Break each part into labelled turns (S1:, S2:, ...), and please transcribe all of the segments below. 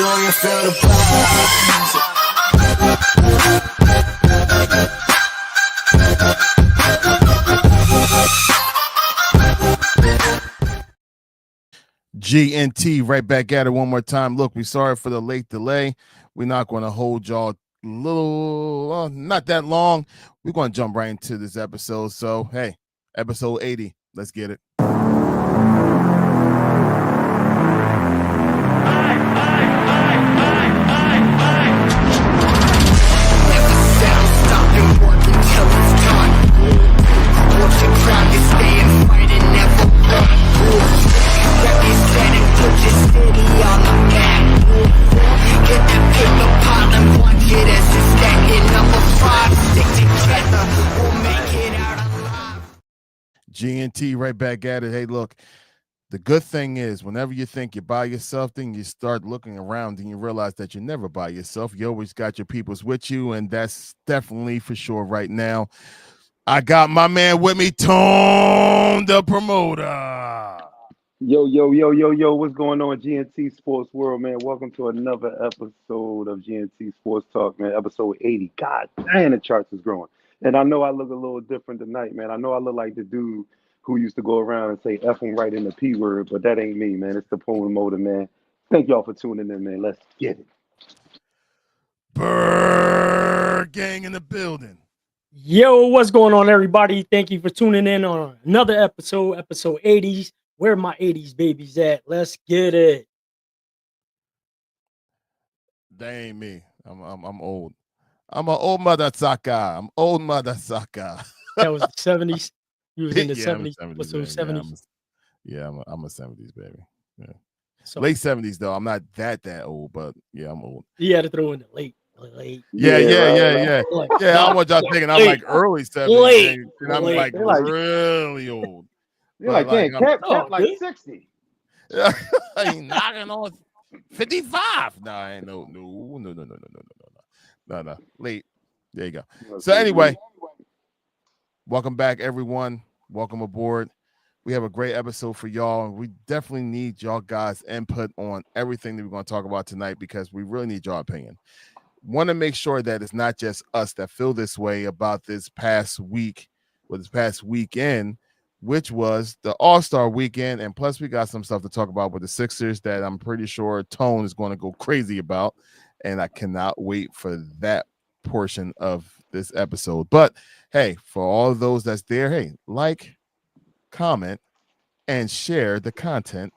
S1: you feel the pulse.
S2: GNT right back at it one more time. Look, we sorry for the late delay. We're not going to hold y'all not that long. We're going to jump right into this episode. So, hey, episode 80. Let's get it. GNT right back at it. Hey, look, the good thing is whenever you think you're by yourself, then you start looking around and you realize that you're never by yourself. You always got your peoples with you, and that's definitely for sure right now. I got my man with me, Tone, the promoter.
S3: Yo, what's going on, GNT Sports World, man? Welcome to another episode of GNT Sports Talk, man. Episode 80. God damn, the charts is growing. And I know I look a little different tonight, man. I know I look like the dude who used to go around and say F him right in the P word, but that ain't me, man. It's the promoter, man. Thank y'all for tuning in, man. Let's get it.
S2: Bird gang in the building.
S4: Yo, what's going on, everybody? Thank you for tuning in on another episode 80s. Where my 80s babies at? Let's get it.
S2: That ain't me. I'm old. I'm an old mother sucker. I'm old mother sucker.
S4: That was the 70s. You was in the
S2: Yeah,
S4: 70s.
S2: I'm a 70s
S4: What's those
S2: baby.
S4: 70s?
S2: I'm a 70s baby. Yeah.
S4: So,
S2: late 70s though. I'm not that old, but yeah, I'm old.
S4: You had to throw in the late.
S2: Yeah. Yeah, I want y'all thinking I'm like early 70s. And I'm like really old.
S3: You're like, damn, Cap like 60.
S2: I ain't knocking on 55. No, I ain't no. Late. There you go. So anyway, welcome back, everyone. Welcome aboard. We have a great episode for y'all, and we definitely need y'all guys' input on everything that we're going to talk about tonight because we really need your opinion. Want to make sure that it's not just us that feel this way about this past week or this past weekend, which was the Allstar weekend. And plus, we got some stuff to talk about with the Sixers that I'm pretty sure Tone is going to go crazy about. And I cannot wait for that portion of this episode. But hey, for all of those that's there, hey, like, comment, and share the content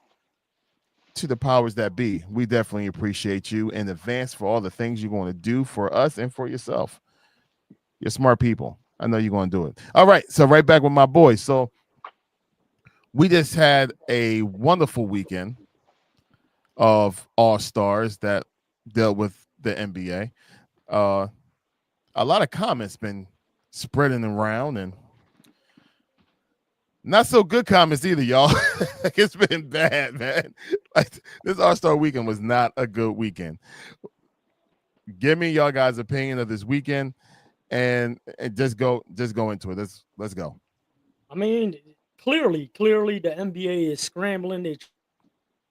S2: to the powers that be. We definitely appreciate you in advance for all the things you're going to do for us and for yourself. You're smart people. I know you're going to do it. All right. So right back with my boys. So we just had a wonderful weekend of All-Stars that dealt with the NBA. A lot of comments been spreading around and not so good comments either, y'all. It's been bad, man. Like this All-Star weekend was not a good weekend. Give me y'all guys' opinion of this weekend and just go into it. Let's go.
S4: I mean, clearly the NBA is scrambling. They're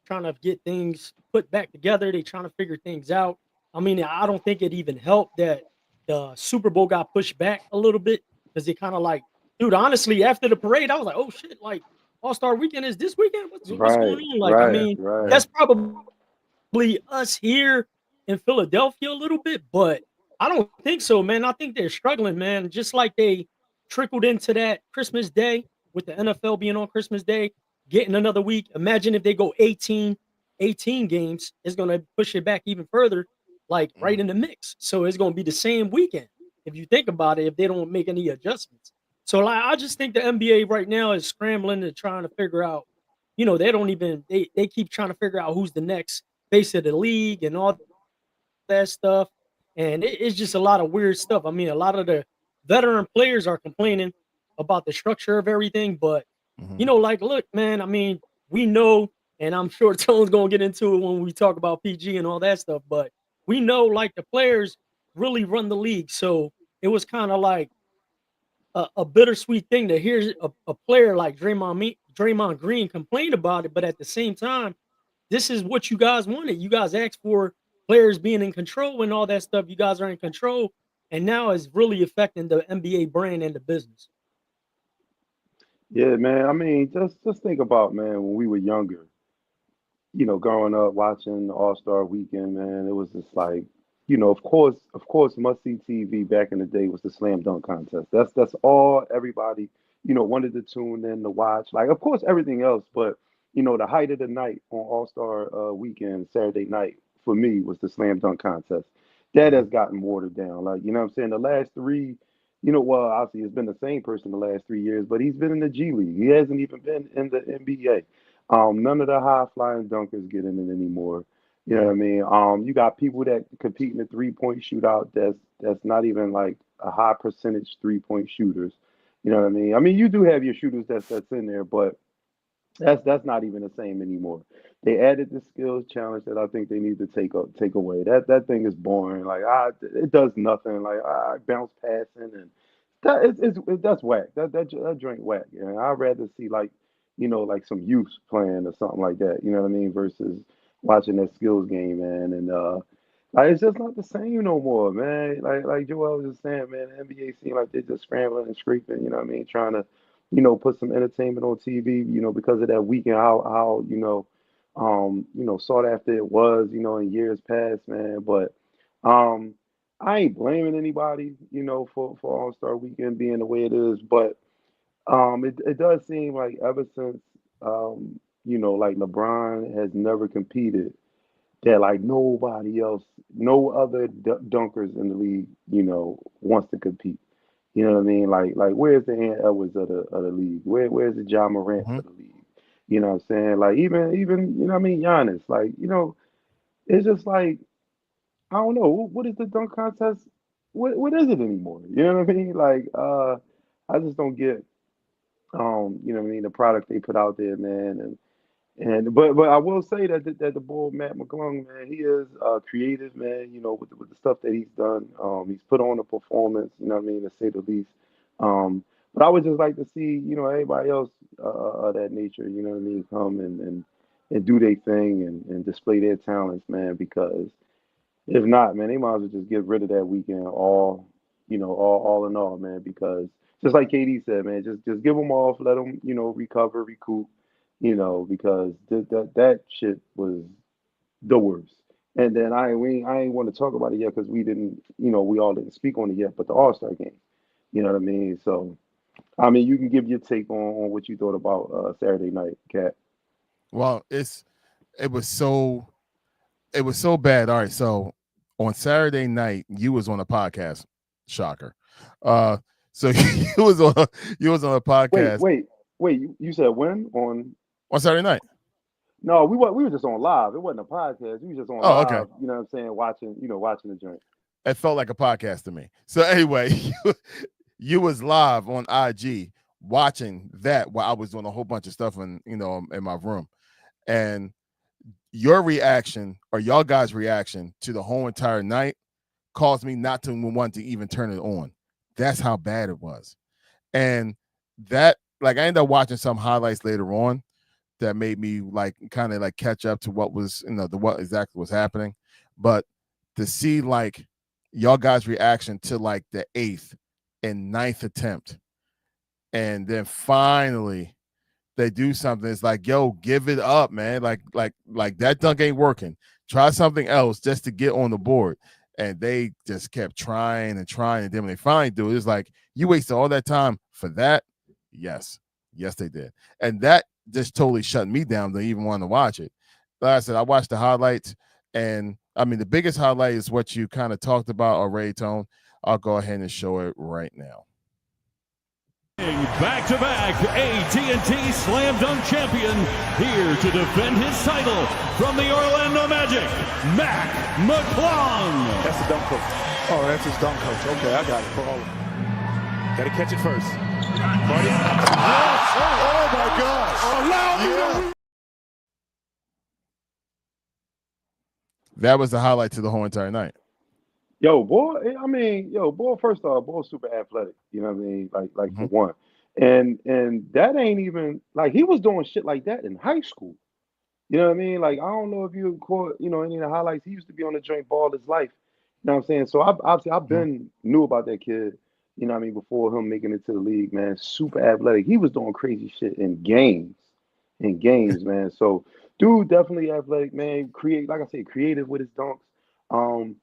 S4: trying to get things put back together. They're trying to figure things out. I mean, I don't think it even helped that the Super Bowl got pushed back a little bit because it kind of like, dude, honestly, after the parade, I was like, oh shit, like All-Star weekend is this weekend? What's going on? Like, I mean, that's probably us here in Philadelphia a little bit, but I don't think so, man. I think they're struggling, man. Just like they trickled into that Christmas Day with the NFL being on Christmas Day, getting another week. Imagine if they go 18 games, it's going to push it back even further, like right in the mix. So it's going to be the same weekend. If you think about it, if they don't make any adjustments. So like, I just think the NBA right now is scrambling and trying to figure out, they keep trying to figure out who's the next face of the league and all that stuff. And it's just a lot of weird stuff. I mean, a lot of the veteran players are complaining about the structure of everything, but like, look, man, I mean, we know, and I'm sure Tone's going to get into it when we talk about PG and all that stuff, but we know like the players really run the league. So it was kind of like a bittersweet thing to hear a player like Draymond Green complain about it, but at the same time, this is what you guys wanted. You guys asked for players being in control and all that stuff. You guys are in control, and now it's really affecting the NBA brand and the business.
S3: Yeah, man. I mean, just think about, man, when we were younger, growing up watching All-Star Weekend, man, it was just like, of course, must-see TV back in the day was the slam dunk contest. That's all everybody, wanted to tune in to watch. Like, of course, everything else, but the height of the night on All-Star Weekend, Saturday night, for me was the slam dunk contest. That
S2: Mhm.
S3: has gotten watered down. Like, you know what I'm saying? The last three, well, obviously it's been the same person the last 3 years, but he's been in the G League. He hasn't even been in the NBA. None of the high flying dunkers get in it anymore. You know what I
S2: Mhm.
S3: mean? You got people that compete in the 3 point shootout that's not even like a high percentage 3 point shooters. You know what I mean? I mean, you do have your shooters that's in there, but that's not even the same anymore. They added the skills challenge that I think they need to take away. That thing is boring. Like it does nothing. Like I bounce passing and that's whack. That joint whack. And I'd rather see like like some youth playing or something like that. You know what I mean? Versus watching that skills game, man. And like it's just not the same no more, man. Like Joel was just saying, man. The NBA seems like they're just scrambling and scraping. You know what I mean? Trying to put some entertainment on TV, because of that weekend, how sought after it was, in years past, man. But um, I ain't blaming anybody, for All Star Weekend being the way it is. But it does seem like ever since like LeBron has never competed, that like nobody else, no other dunkers in the league, wants to compete. You know what I mean? Like where's the Ant Edwards of the league? Where's the John Morant
S2: Mhm.
S3: of the league? You know what I'm saying? Like even you know what I mean, Giannis. Like, it's just like I don't know, what is the dunk contest? What is it anymore? You know what I mean? Like I just don't get what I mean, the product they put out there, man. But I will say that the boy Matt McClung, man, he is creative, man. With the stuff that he's done, he's put on a performance. You know what I mean, to say the least. But I would just like to see everybody else of that nature. You know what I mean, come and do their thing and display their talents, man. Because if not, man, they might as well just get rid of that weekend all, all in all, man. Because just like KD said, man, just give them off, let them, recover, recoup, because that shit was the worst. And then I ain't want to talk about it yet because we didn't, we all didn't speak on it yet. But the All Star game, you know what I mean? So I mean, you can give your take on what you thought about Saturday night, Cat.
S2: Well, it was so it was so bad. All right, so on Saturday night, you was on a podcast. Shocker. Uh, so you was on a
S3: Wait,
S2: podcast
S3: wait, wait. You said when on?
S2: on Saturday night.
S3: No, we were just on live. It wasn't a podcast. We were just on
S2: Oh, okay.
S3: live. You know what I'm saying? Watching the joint.
S2: It felt like a podcast to me. So anyway, you was live on IG watching that while I was doing a whole bunch of stuff in my room, and your reaction or y'all guys' reaction to the whole entire night caused me not to want to even turn it on. That's how bad it was. And that, like, I ended up watching some highlights later on that made me like kind of like catch up to what was, what exactly was happening. But to see like y'all guys' reaction to like the eighth and ninth attempt, and then finally they do something. It's like, yo, give it up, man. Like that dunk ain't working. Try something else just to get on the board. And they just kept trying and trying. And then when they finally do it, it's like, you wasted all that time for that? Yes. Yes, they did. And that just totally shut me down to even want to watch it. Like I said, I watched the highlights. And I mean, the biggest highlight is what you kind of talked about already, Tone. I'll go ahead and show it right now.
S5: Back-to-back AT&T Slam Dunk champion, here to defend his title from the Orlando Magic, Mac McClung.
S6: That's the dunk coach. Oh, that's his dunk coach. Okay, I got it. For all of them. Got to catch it first. Party. Yes. Oh, my gosh. Allow me to.
S2: That was the highlight to the whole entire night.
S3: Yo, boy. I mean, boy. First off, boy, super athletic. You know what I mean? Like for one, and that ain't even like he was doing shit like that in high school. You know what I mean? Like, I don't know if you caught, any of the highlights. He used to be on the joint ball his life. You know what I'm saying? So I've
S2: Mhm.
S3: been knew about that kid, you know what I mean, before him making it to the league, man. Super athletic. He was doing crazy shit in games. In games, man. So dude definitely athletic, man. Like I said, creative with his dunks. Um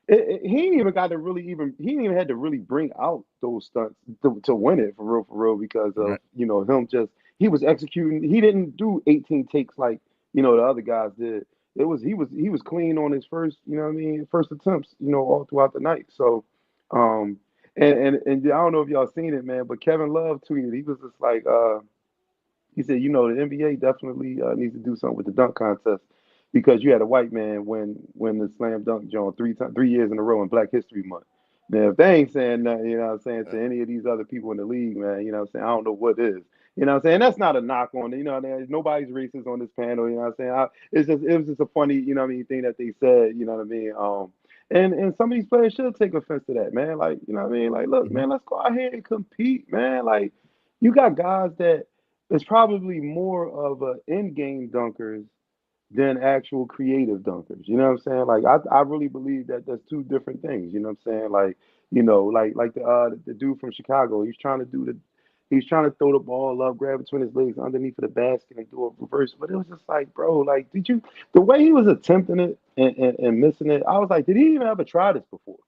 S3: he ain't even got to really even he ain't even had to really bring out those stunts to win it for real, because of
S2: Right.
S3: him just he was executing. He didn't do 18 takes like the other guys did. He was clean on his first, what I mean, first attempts, all throughout the night. So, um, and I don't know if y'all seen it, man, but Kevin Love tweeted. He was just like, he said, the NBA definitely needs to do something with the dunk contest because you had a white man win the slam dunk joint 3 years in a row in Black History Month. Now, if they ain't saying nothing, you know what I'm saying, to any of these other people in the league, man, you know what I'm saying, I don't know what is. You know what I'm saying? That's not a knock on it. Nobody's racist on this panel, you know what I'm saying? It was just a funny, thing that they said, you know what I mean? And some of these players should take offense to that, man. Like, you know what I mean? Like, look,
S2: Mhm.
S3: man, let's go out here and compete, man. Like, you got guys that it's probably more of a in-game dunkers than actual creative dunkers. You know what I'm saying? Like I really believe that that's two different things. You know what I'm saying? Like like the dude from Chicago, he's trying to throw the ball up, grab between his legs underneath of the basket and do a reverse. But it was just like, bro, like the way he was attempting it and missing it, I was like, did he even ever try this before?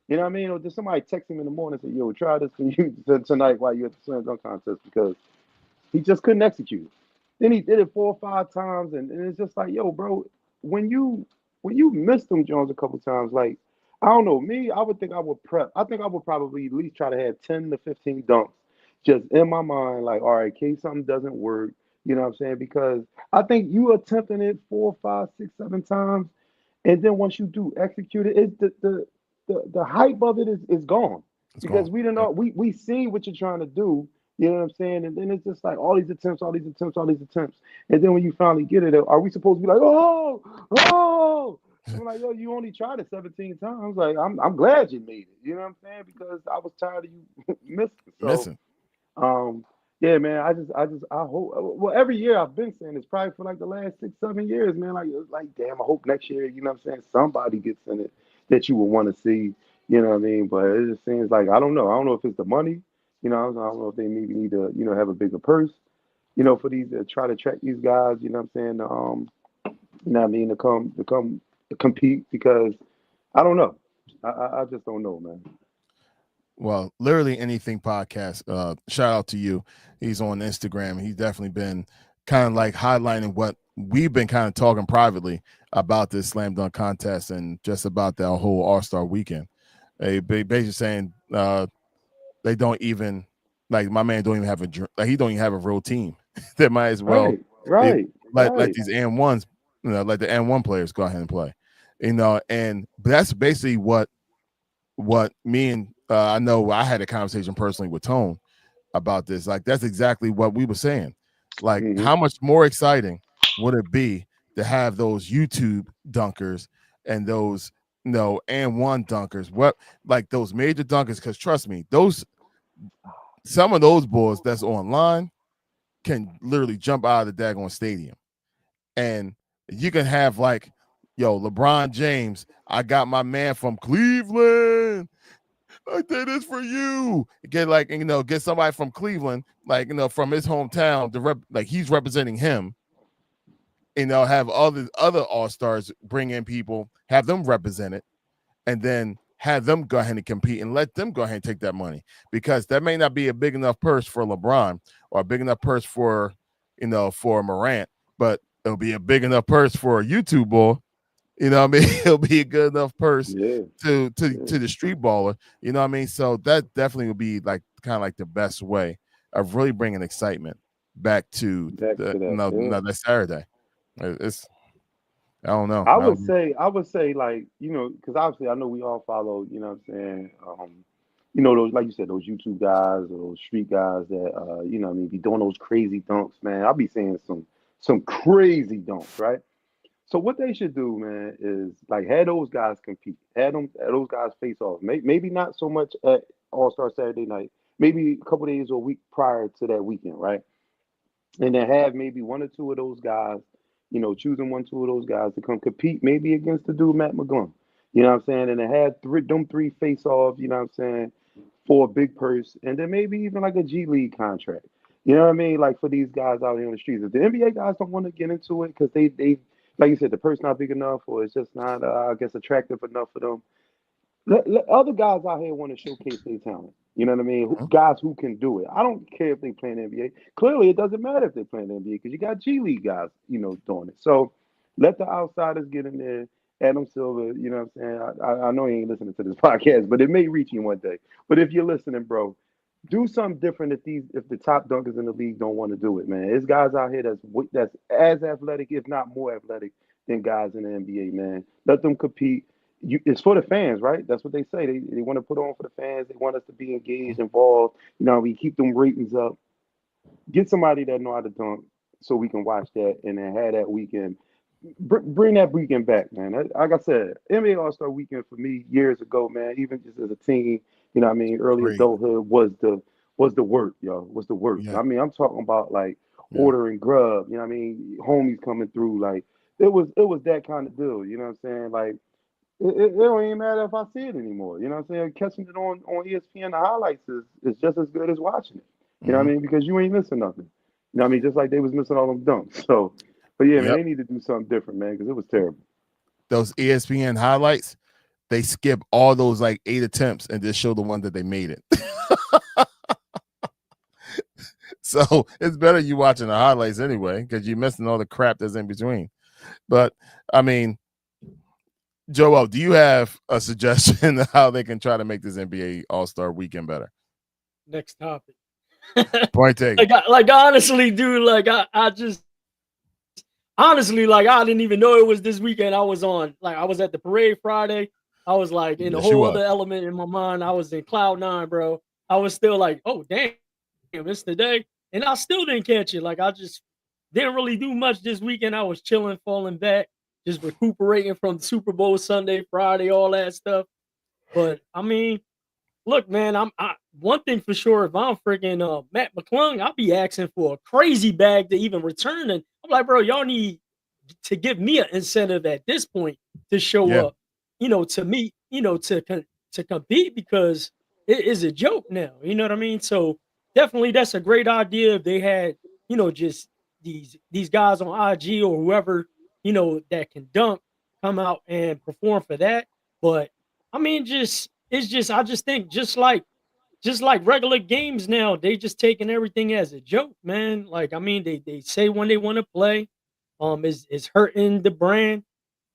S3: You know what I mean? Or did somebody text him in the morning and say, yo, try this for you tonight while you're at the slam dunk contest because he just couldn't execute it. Then he did it 4 or 5 times, and it's just like, yo, bro, when you miss them Jones a couple times, like I don't know, me, I would think I would prep. I think I would probably at least try to have 10 to 15 dunks just in my mind, like, all right, in case something doesn't work, you know what I'm saying? Because I think you attempting it 4, 5, 6, 7 times, and then once you do execute it, the hype of it is gone
S2: It's
S3: because
S2: gone.
S3: we didn't
S2: Yep.
S3: know we seen what you're trying to do. You know what I'm saying? And then it's just like all these attempts, all these attempts, all these attempts. And then when you finally get it, are we supposed to be like, oh, oh? I'm like, yo, you only tried it 17 times. Like, I'm glad you made it. You know what I'm saying? Because I was tired of you missing. So
S2: Missing.
S3: um, yeah, man. I hope. Well, every year I've been saying this, probably for like the last 6, 7 years, man. Like, damn. I hope next year, you know what I'm saying, somebody gets in it that you would want to see. You know what I mean? But it just seems like I don't know. I don't know if it's the money. I don't know if they maybe need to, have a bigger purse. For these try to attract these guys. You know what I'm saying? You know what I mean, to come to compete because I don't know. I just don't know, man.
S2: Well, literally anything podcast. Shout out to you. He's on Instagram. He's definitely been kind of like highlighting what we've been kind of talking privately about this slam dunk contest and just about that whole All-Star weekend. Basically saying they don't even like my man don't even have like he don't even have a real team. That might as well
S3: Right,
S2: they
S3: right,
S2: let
S3: right.
S2: these N1s, let the N1 players go ahead and play. And that's basically what me and I know I had a conversation personally with Tone about this. Like that's exactly what we were saying. Like
S3: Hmm.
S2: how much more exciting would it be to have those YouTube dunkers and those and one dunkers? What like those major dunkers? Because trust me, those some of those boys that's online can literally jump out of the daggone stadium, and you can have like, yo, LeBron James. I got my man from Cleveland. I did this for you. Get like get somebody from Cleveland, like from his hometown, like he's representing him. Have all the other All Stars bring in people, have them represent it, and then have them go ahead and compete and let them go ahead and take that money because that may not be a big enough purse for LeBron or a big enough purse for for Morant, but it'll be a big enough purse for a YouTube boy. You know what I mean? It'll be a good enough purse
S3: Yeah, yeah.
S2: to the street baller. You know what I mean? So that definitely would be like kind of like the best way of really bringing excitement back to
S3: Back
S2: the
S3: to that.
S2: no
S3: Yeah.
S2: no that Saturday. It's I don't know.
S3: I would say, like, because obviously I know we all follow, you know what I'm saying, those, like you said, those YouTube guys or those street guys that, what I mean, be doing those crazy dunks, man. I'll be seeing some crazy dunks, right? So what they should do, man, is like have those guys compete, have those guys face off. Maybe not so much at All Star Saturday night, maybe a couple days or a week prior to that weekend, right? And then have maybe one or two of those guys choosing 1, 2 of those guys to come compete maybe against the dude Matt McGlung. You know what I'm saying? And it had three face offs, you know what I'm saying, for a big purse, and then maybe even like a G League contract. You know what I mean? Like for these guys out here on the streets. If the NBA guys don't want to get into it because they like you said, the purse not big enough or it's just not I guess attractive enough for them. Let other guys out here want to showcase their talent. You know what I mean? Guys who can do it. I don't care if they play in the NBA. Clearly, it doesn't matter if they play in the NBA because you got G League guys, doing it. So let the outsiders get in there. Adam Silver, you know what I'm saying? I know he ain't listening to this podcast, but it may reach you one day. But if you're listening, bro, do something different if the top dunkers in the league don't want to do it, man. There's guys out here that's as athletic, if not more athletic, than guys in the NBA, man. Let them compete. It's for the fans, right? That's what they say. They want to put on for the fans. They want us to be engaged, involved. We keep them ratings up. Get somebody that know how to dunk so we can watch that and then have that weekend. Bring that weekend back, man. Like I said, NBA All-Star Weekend for me years ago, man. Even just as a teen, what I mean, early
S2: Great.
S3: adulthood was the work, yo. Was the work.
S2: Yeah.
S3: I mean, I'm talking about like ordering grub. You know what I mean? Homies coming through, like it was that kind of deal. You know what I'm saying? Like it don't even matter if I see it anymore. You know what I'm saying? Catching it on ESPN, the highlights is just as good as watching it. You know what I mean? Because you ain't missing nothing. You know what I mean? Just like they was missing all them dunks. So, but yeah, man, they need to do something different, man, because it was terrible.
S2: Those ESPN highlights, they skip all those like 8 attempts and just show the one that they made it. So it's better you watching the highlights anyway because you're missing all the crap that's in between. But I mean, Joel, do you have a suggestion of how they can try to make this NBA All-Star Weekend better?
S4: Next topic.
S2: Point taken.
S4: Like honestly, dude, like I just honestly, like I didn't even know it was this weekend. I was at the parade Friday. I was like in a whole other element in my mind. I was in cloud 9, bro. I was still like, oh damn, it's today. And I still didn't catch it. Like I just didn't really do much this weekend. I was chilling, falling back, just recuperating from Super Bowl Sunday, Friday, all that stuff. But I mean, look, man, one thing for sure. If I'm freaking Matt McClung, I'll be asking for a crazy bag to even return. And I'm like, bro, y'all need to give me an incentive at this point to show up, to meet, to compete because it is a joke now. You know what I mean? So definitely that's a great idea if they had, just these guys on IG or whoever, that can dunk come out and perform for that. But I mean, I just think just like regular games now, they just taking everything as a joke, man. Like I mean, they say when they want to play, is hurting the brand.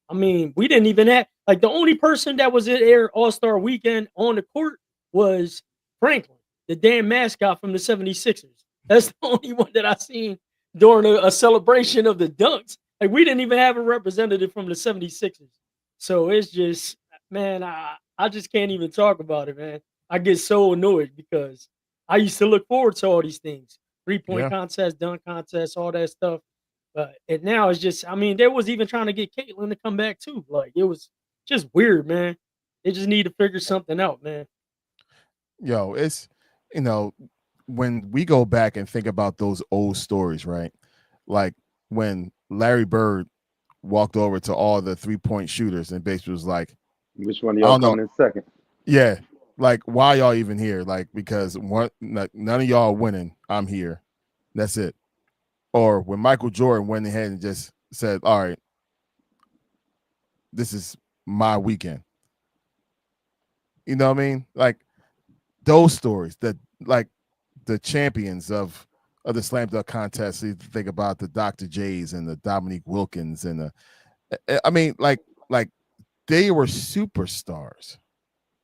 S4: I mean, we didn't even have like the only person that was at Air All-Star Weekend on the court was Franklin, the damn mascot from the 76ers. That's the only one that I seen during a celebration of the dunks. Like we didn't even have a representative from the 76ers. So it's just, man, I just can't even talk about it, man. I get so annoyed because I used to look forward to all these things. 3-point contest, dunk contest, all that stuff. And now it's just, I mean, they was even trying to get Caitlin to come back too. Like it was just weird, man. They just need to figure something out, man.
S2: Yo, it's, when we go back and think about those old stories, right? Like when Larry Bird walked over to all the 3-point shooters and basically was like,
S3: which one of y'all coming in second?
S2: Yeah. Like, why y'all even here? Like, because none of y'all are winning. I'm here. That's it. Or when Michael Jordan went ahead and just said, all right, this is my weekend. You know what I mean? Like those stories that like the champions of the slam dunk contest. You think about the Dr. J's and the Dominique Wilkins and I mean, like they were superstars.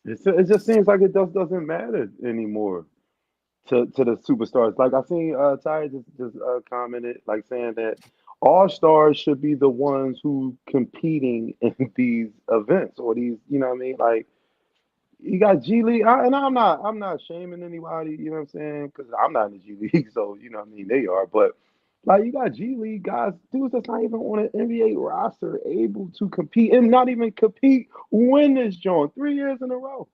S3: It just seems like it doesn't matter anymore to the superstars. Like I seen Ty just commented like saying that all stars should be the ones who competing in these events or these, you know what I mean? Like you got G League, and I'm not shaming anybody, you know what I'm saying? Because I'm not in the G League, so you know what I mean, they are. But like you got G League guys, dudes that's not even on an NBA roster, able to compete and not even compete, win this joint 3 years in a row.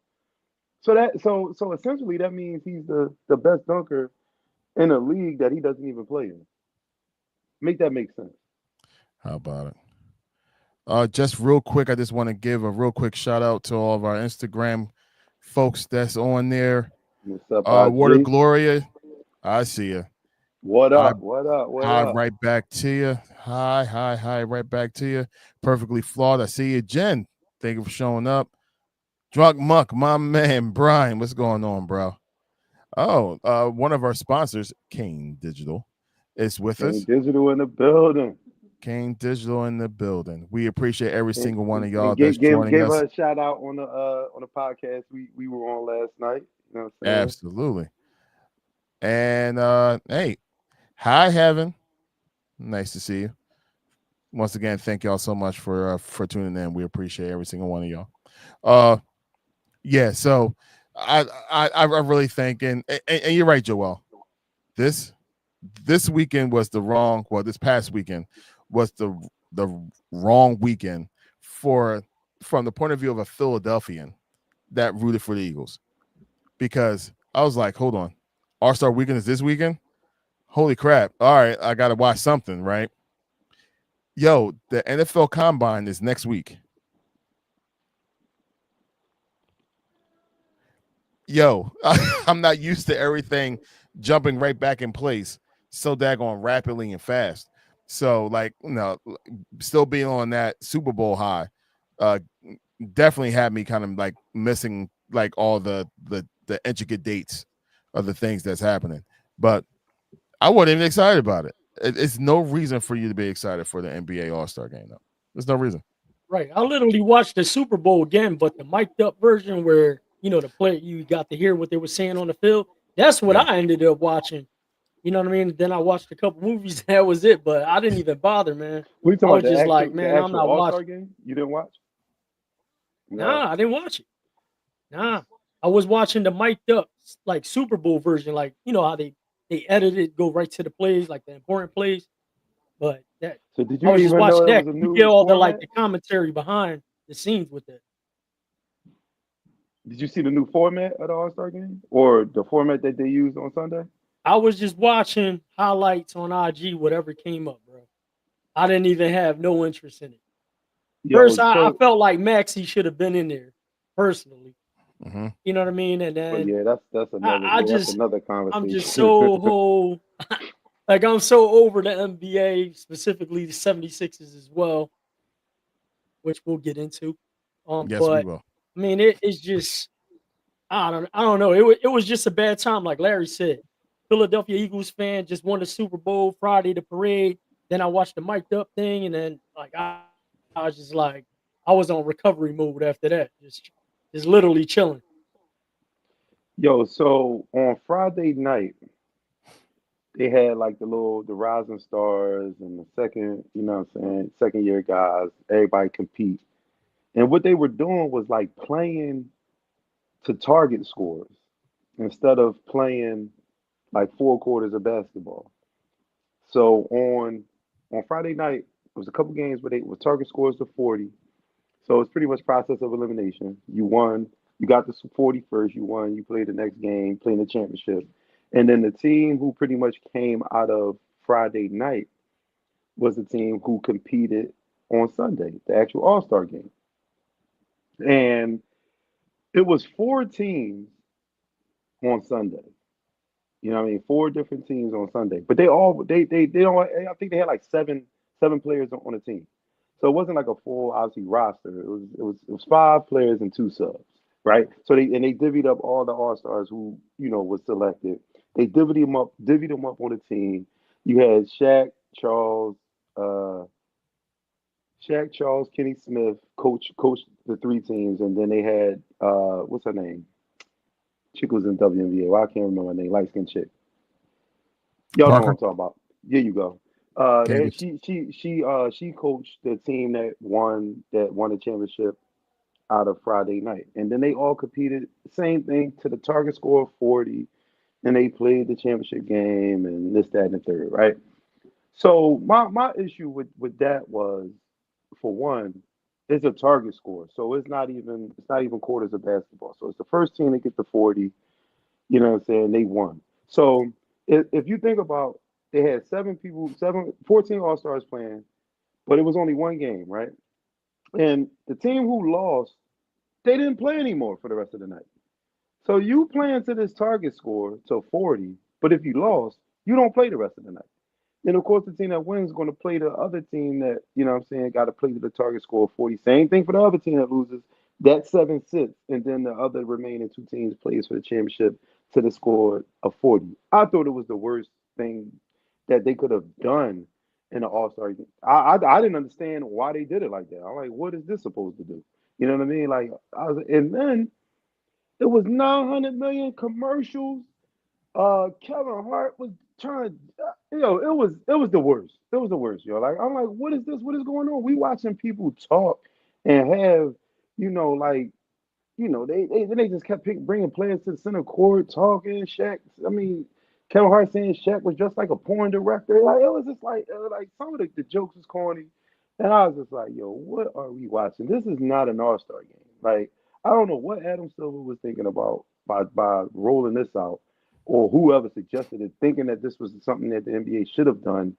S3: So essentially that means he's the best dunker in a league that he doesn't even play in. Make that make sense.
S2: How about it? Just real quick, I just want to give a real quick shout out to all of our Instagram folks that's on there.
S3: What's up,
S2: Water
S3: IG?
S2: Gloria, I see you.
S3: What
S2: Hi,
S3: up? What up? What
S2: hi,
S3: up?
S2: right back to you. Hi, right back to you. Perfectly flawed. I see you, Jen. Thank you for showing up. Drunk Muck, my man, Brian. What's going on, bro? Oh, one of our sponsors, Kane Digital, is with
S3: King
S2: us.
S3: Digital in the building.
S2: Kane Digital in the building. We appreciate every single one of
S3: And
S2: y'all that's joining
S3: gave
S2: us.
S3: her a shout out on the podcast we were on last night. You know what I'm saying?
S2: Absolutely. And hey, hi Heaven. Nice to see you. Once again, thank y'all so much for tuning in. We appreciate every single one of y'all. Yeah, so I really think, and you're right, Joel. This weekend was the wrong. Well, this past weekend was the wrong weekend from the point of view of a Philadelphian that rooted for the Eagles, because I was like, hold on, All-Star Weekend is this weekend. Holy crap! All right, I got to watch something, right? Yo, the NFL Combine is next week. Yo, I'm not used to everything jumping right back in place so daggone rapidly and fast. So, like, still being on that Super Bowl high, definitely had me kind of like missing like all the intricate dates of the things that's happening. But I wasn't even excited about it. It's no reason for you to be excited for the NBA All-Star game, though. There's no reason.
S4: Right. I literally watched the Super Bowl again, but the mic'd up version where, the player, you got to hear what they were saying on the field. That's what
S2: Yeah.
S4: I ended up watching. You know what I mean? Then I watched a couple movies. That was it. But I didn't even bother, man.
S3: We
S4: I
S3: talking
S4: was
S3: about
S4: just like,
S3: the
S4: man, I'm
S3: actual
S4: not
S3: All-Star
S4: watching.
S3: game? You didn't watch? No.
S4: Nah, I didn't watch it. Nah. I was watching the mic'd up like Super Bowl version, like how they edit it, go right to the plays, like the important plays. But that
S3: So did
S4: I
S3: you
S4: was just
S3: even know
S4: watching
S3: it
S4: that.
S3: was a
S4: You get
S3: new
S4: all the
S3: format?
S4: the commentary behind the scenes with it.
S3: Did you see the new format of the All-Star game? Or the format that they used on Sunday?
S4: I was just watching highlights on IG, whatever came up, bro. I didn't even have no interest in it.
S3: Yo,
S4: First, I
S3: so
S4: felt like Maxie should have been in there personally.
S2: Mm-hmm.
S4: You know what I mean? And
S3: but
S4: then
S3: yeah, that's another that's another
S4: I'm just
S3: conversation.
S4: so whole, like I'm so over the NBA, specifically the 76ers as well, which we'll get into.
S2: Yes, we
S4: But
S2: will.
S4: I mean, it's just I don't know. It was just a bad time, like Larry said. Philadelphia Eagles fan just won the Super Bowl Friday, the parade. Then I watched the mic'd up thing, and then like I was just like I was on recovery mode after that, just literally chilling.
S3: Yo, so on Friday night, they had like the rising stars and the second, you know what I'm saying, second year guys, everybody compete. And what they were doing was like playing to target scores instead of playing like four quarters of basketball. So on Friday night, it was a couple games where they were target scores to 40. So it's pretty much process of elimination. You won, you got the 40 first, you won, you played the next game, playing the championship. And then the team who pretty much came out of Friday night was the team who competed on Sunday, the actual All-Star game. And it was four teams on Sunday. You know what I mean? Four different teams on Sunday. But they don't I think they had like seven players on the team. So it wasn't like a full obviously roster. It was five players and two subs, right? So they divvied up all the all stars who was selected. They divvied them up on the team. You had uh, Shaq, Charles, Kenny Smith, coach the three teams, and then they had what's her name? Chick was in WNBA. Well, I can't remember her name. Light skinned chick. Y'all know what
S2: Parker,
S3: I'm talking about. Here you go.
S2: Candace.
S3: She coached the team that won the championship out of Friday night, and then they all competed same thing to the target score of 40, and they played the championship game and this, that, and the third, right? So my issue with that was, for one, it's a target score, so it's not even quarters of basketball. So it's the first team that get the 40. You know what I'm saying? They won. So if you think about, they had 14 All Stars playing. but it was only one game, right? And the team who lost, they didn't play anymore for the rest of the night. So you playing to this target score to 40, but if you lost, you don't play the rest of the night. And of course, the team that wins is going to play the other team that, you know what I'm saying, got to play to the target score of 40. Same thing for the other team that loses. That 7 sits, and then the other remaining two teams plays for the championship to the score of 40. I thought it was the worst thing that they could have done in an All-Star game. I didn't understand why they did it like that. I'm like, what is this supposed to do? You know what I mean? Like, and then it was 900 million commercials. Kevin Hart was trying, it was the worst. It was the worst, yo. Like, I'm like, what is this? What is going on? We watching people talk and have, like, they just kept bringing players to the center court, talking. Shaq, I mean, Kevin Hart saying Shaq was just like a porn director. Like, it was just like some of the jokes was corny, and I was just like, yo, what are we watching? This is not an All Star game. Like, I don't know what Adam Silver was thinking about by rolling this out, or whoever suggested it, thinking that this was something that the NBA should have done.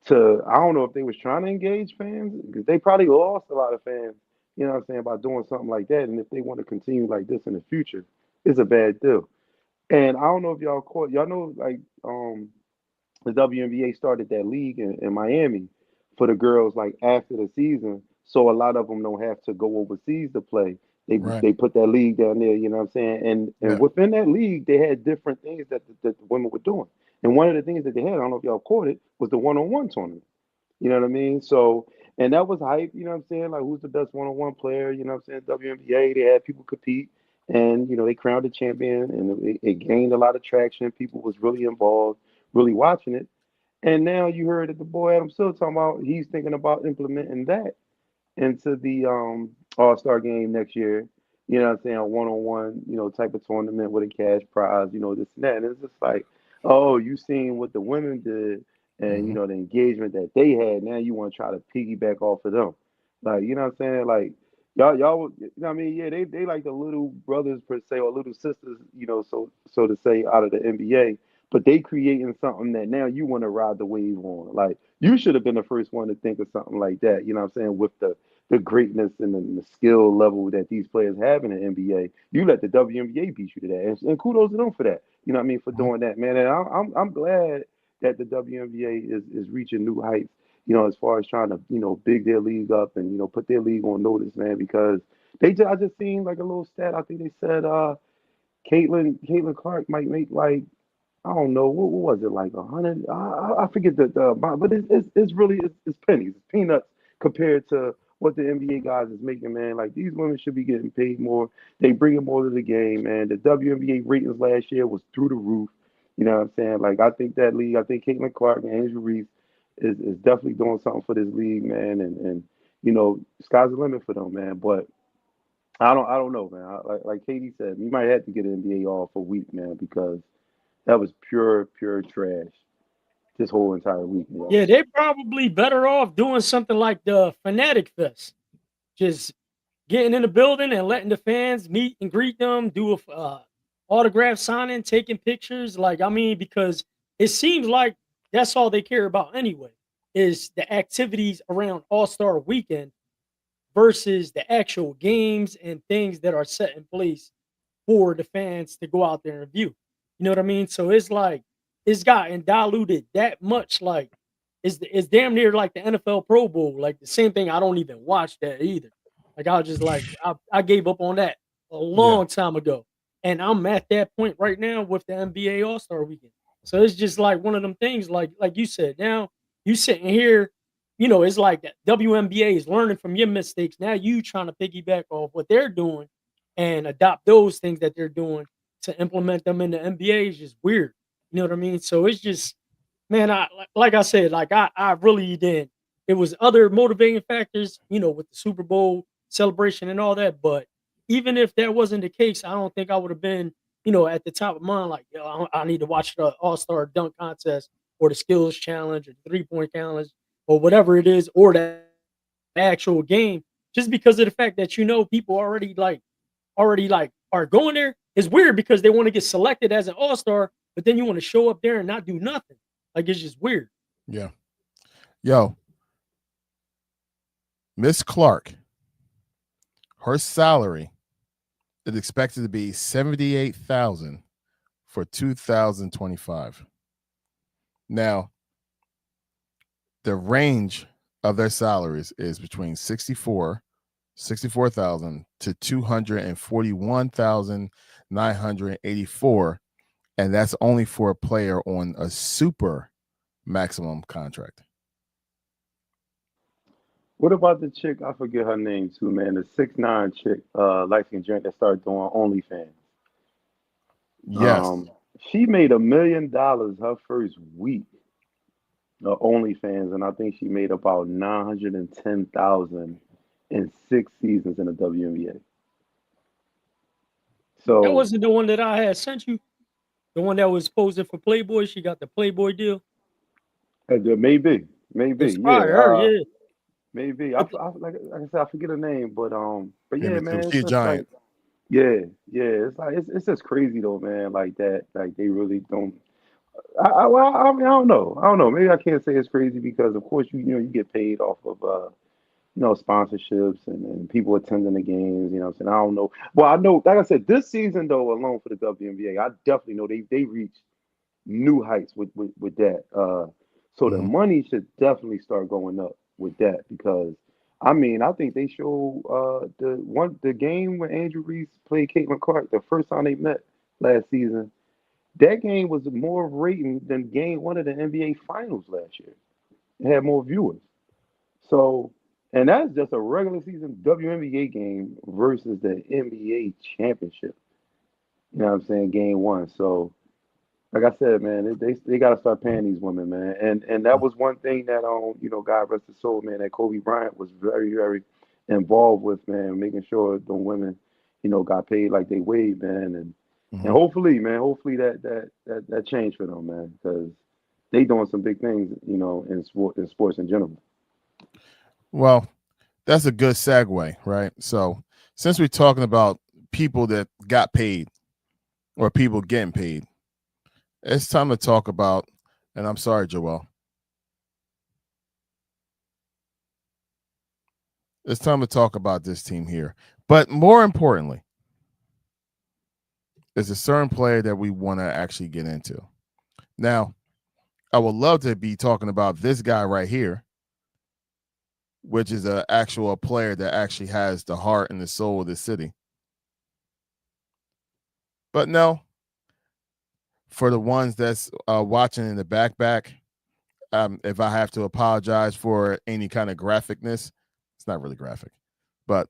S3: I don't know if they was trying to engage fans because they probably lost a lot of fans, you know what I'm saying, by doing something like that. And if they want to continue like this in the future, it's a bad deal. And I don't know if y'all know, like, the WNBA started that league in Miami for the girls, like, after the season, so a lot of them don't have to go overseas to play.
S2: Right.
S3: They put that league down there, you know what I'm saying? And
S2: Yeah.
S3: within that league, they had different things that the women were doing. And one of the things that they had, I don't know if y'all caught it, was the one-on-one tournament. You know what I mean? So, and that was hype, you know what I'm saying? Like, who's the best one-on-one player, you know what I'm saying? WNBA, they had people compete, and, they crowned a champion, and it gained a lot of traction. People was really involved, really watching it. And now you heard that the boy Adam Silver talking about he's thinking about implementing that into the All-Star game next year. You know what I'm saying? A one-on-one, type of tournament with a cash prize, this and that. And it's just like, oh, you seen what the women did and
S2: Mhm.
S3: the engagement that they had. Now you want to try to piggyback off of them. Like, you know what I'm saying? Like, y'all, you know what I mean? Yeah, they like the little brothers per se, or little sisters, so to say, out of the NBA. But they creating something that now you want to ride the wave on. Like, you should have been the first one to think of something like that. You know what I'm saying? With the greatness and the skill level that these players have in the NBA. You let the WNBA beat you to that, and kudos to them for that. You know what I mean, for
S2: Mhm.
S3: doing that, man. And I'm glad that the WNBA is reaching new heights. As far as trying to big their league up and put their league on notice, man, because I just seen like a little stat. I think they said Caitlin Clark might make like, I don't know what was it, like 100. I forget the amount, but it's really it's pennies, it's peanuts compared to what the NBA guys is making, man. Like, these women should be getting paid more. They bring it more to the game, man. The WNBA ratings last year was through the roof. You know what I'm saying? Like, I think that league, I think Caitlin Clark and Angel Reese is definitely doing something for this league, man. And sky's the limit for them, man. But I don't know, man. Like Katie said, we might have to get NBA off a week, man, because that was pure trash this whole entire week, yo.
S4: Yeah, they probably better off doing something like the Fanatic Fest. Just getting in the building and letting the fans meet and greet them, do a autograph signing, taking pictures. Like, I mean, because it seems like that's all they care about anyway, is the activities around All Star Weekend versus the actual games and things that are set in place for the fans to go out there and view. You know what I mean? So it's like it's gotten diluted that much. Like, it's damn near like the NFL Pro Bowl. Like, the same thing. I don't even watch that either. Like, I was just like I gave up on that a
S2: Yeah.
S4: long time ago, and I'm at that point right now with the NBA All Star Weekend. So it's just like one of them things. Like you said, now you sitting here. It's like that WNBA is learning from your mistakes. Now you trying to piggyback off what they're doing and adopt those things that they're doing to implement them in the NBA is just weird. You know what I mean? So it's just, man, like I said, like I really did. It was other motivating factors, with the Super Bowl celebration and all that. But even if that wasn't the case, I don't think I would have been, at the top of mind. Like, yo, I need to watch the All Star Dunk Contest or the Skills Challenge or the 3-point challenge or whatever it is, or that actual game, just because of the fact that people already are going there. Is weird because they want to get selected as an all-star, but then you want to show up there and not do nothing. Like, it's just weird.
S2: Yeah. Yo, Miss Clark, her salary is expected to be $78,000 for 2025. Now, the range of their salaries is between 64,000 to 241,984, and that's only for a player on a super maximum contract.
S3: What about the chick? I forget her name too, man. The 6'9" chick, light skin joint that started doing OnlyFans.
S2: Yes.
S3: She made $1 million her first week of OnlyFans, and I think she made about 910,000 in 6 seasons in the WNBA.
S4: That
S3: So
S4: wasn't the one that I had sent you. The one that was posing for Playboy. She got the Playboy deal.
S3: maybe,
S4: It's
S3: yeah,
S4: probably her, yeah.
S3: maybe.
S4: But
S3: Like I said, I forget her name, but yeah,
S2: Maybe
S3: man,
S2: she
S3: it's
S2: a
S3: just like
S2: giant.
S3: yeah, it's like it's just crazy though, man. Like that, like they really don't. I mean, I don't know. Maybe I can't say it's crazy because, of course, you know, you get paid off of sponsorships and people attending the games. You know what I'm saying? I don't know. Well, I know, like I said, this season though, alone for the WNBA, I definitely know they reached new heights with that. So the
S2: Mhm.
S3: money should definitely start going up with that because I mean I think they show the game when Andrew Reese played Caitlin Clark the first time they met last season. That game was more rating than game one of the NBA Finals last year. It had more viewers. So, and that's just a regular season WNBA game versus the NBA championship. You know what I'm saying? Game one. So, like I said, man, they got to start paying these women, man. And that was one thing that God rest his soul, man, that Kobe Bryant was very very involved with, man, making sure the women, got paid like they weighed, man, and
S2: Mhm.
S3: hopefully, man, that changed for them, man, because they doing some big things, in sports in general.
S2: Well, that's a good segue, right? So, since we're talking about people that got paid or people getting paid, it's time to talk about, and I'm sorry, Joel, it's time to talk about this team here. But more importantly, there's a certain player that we want to actually get into. Now, I would love to be talking about this guy right here, which is an actual player that actually has the heart and the soul of the city. But no, for the ones that's watching in the back, if I have to apologize for any kind of graphicness, it's not really graphic, but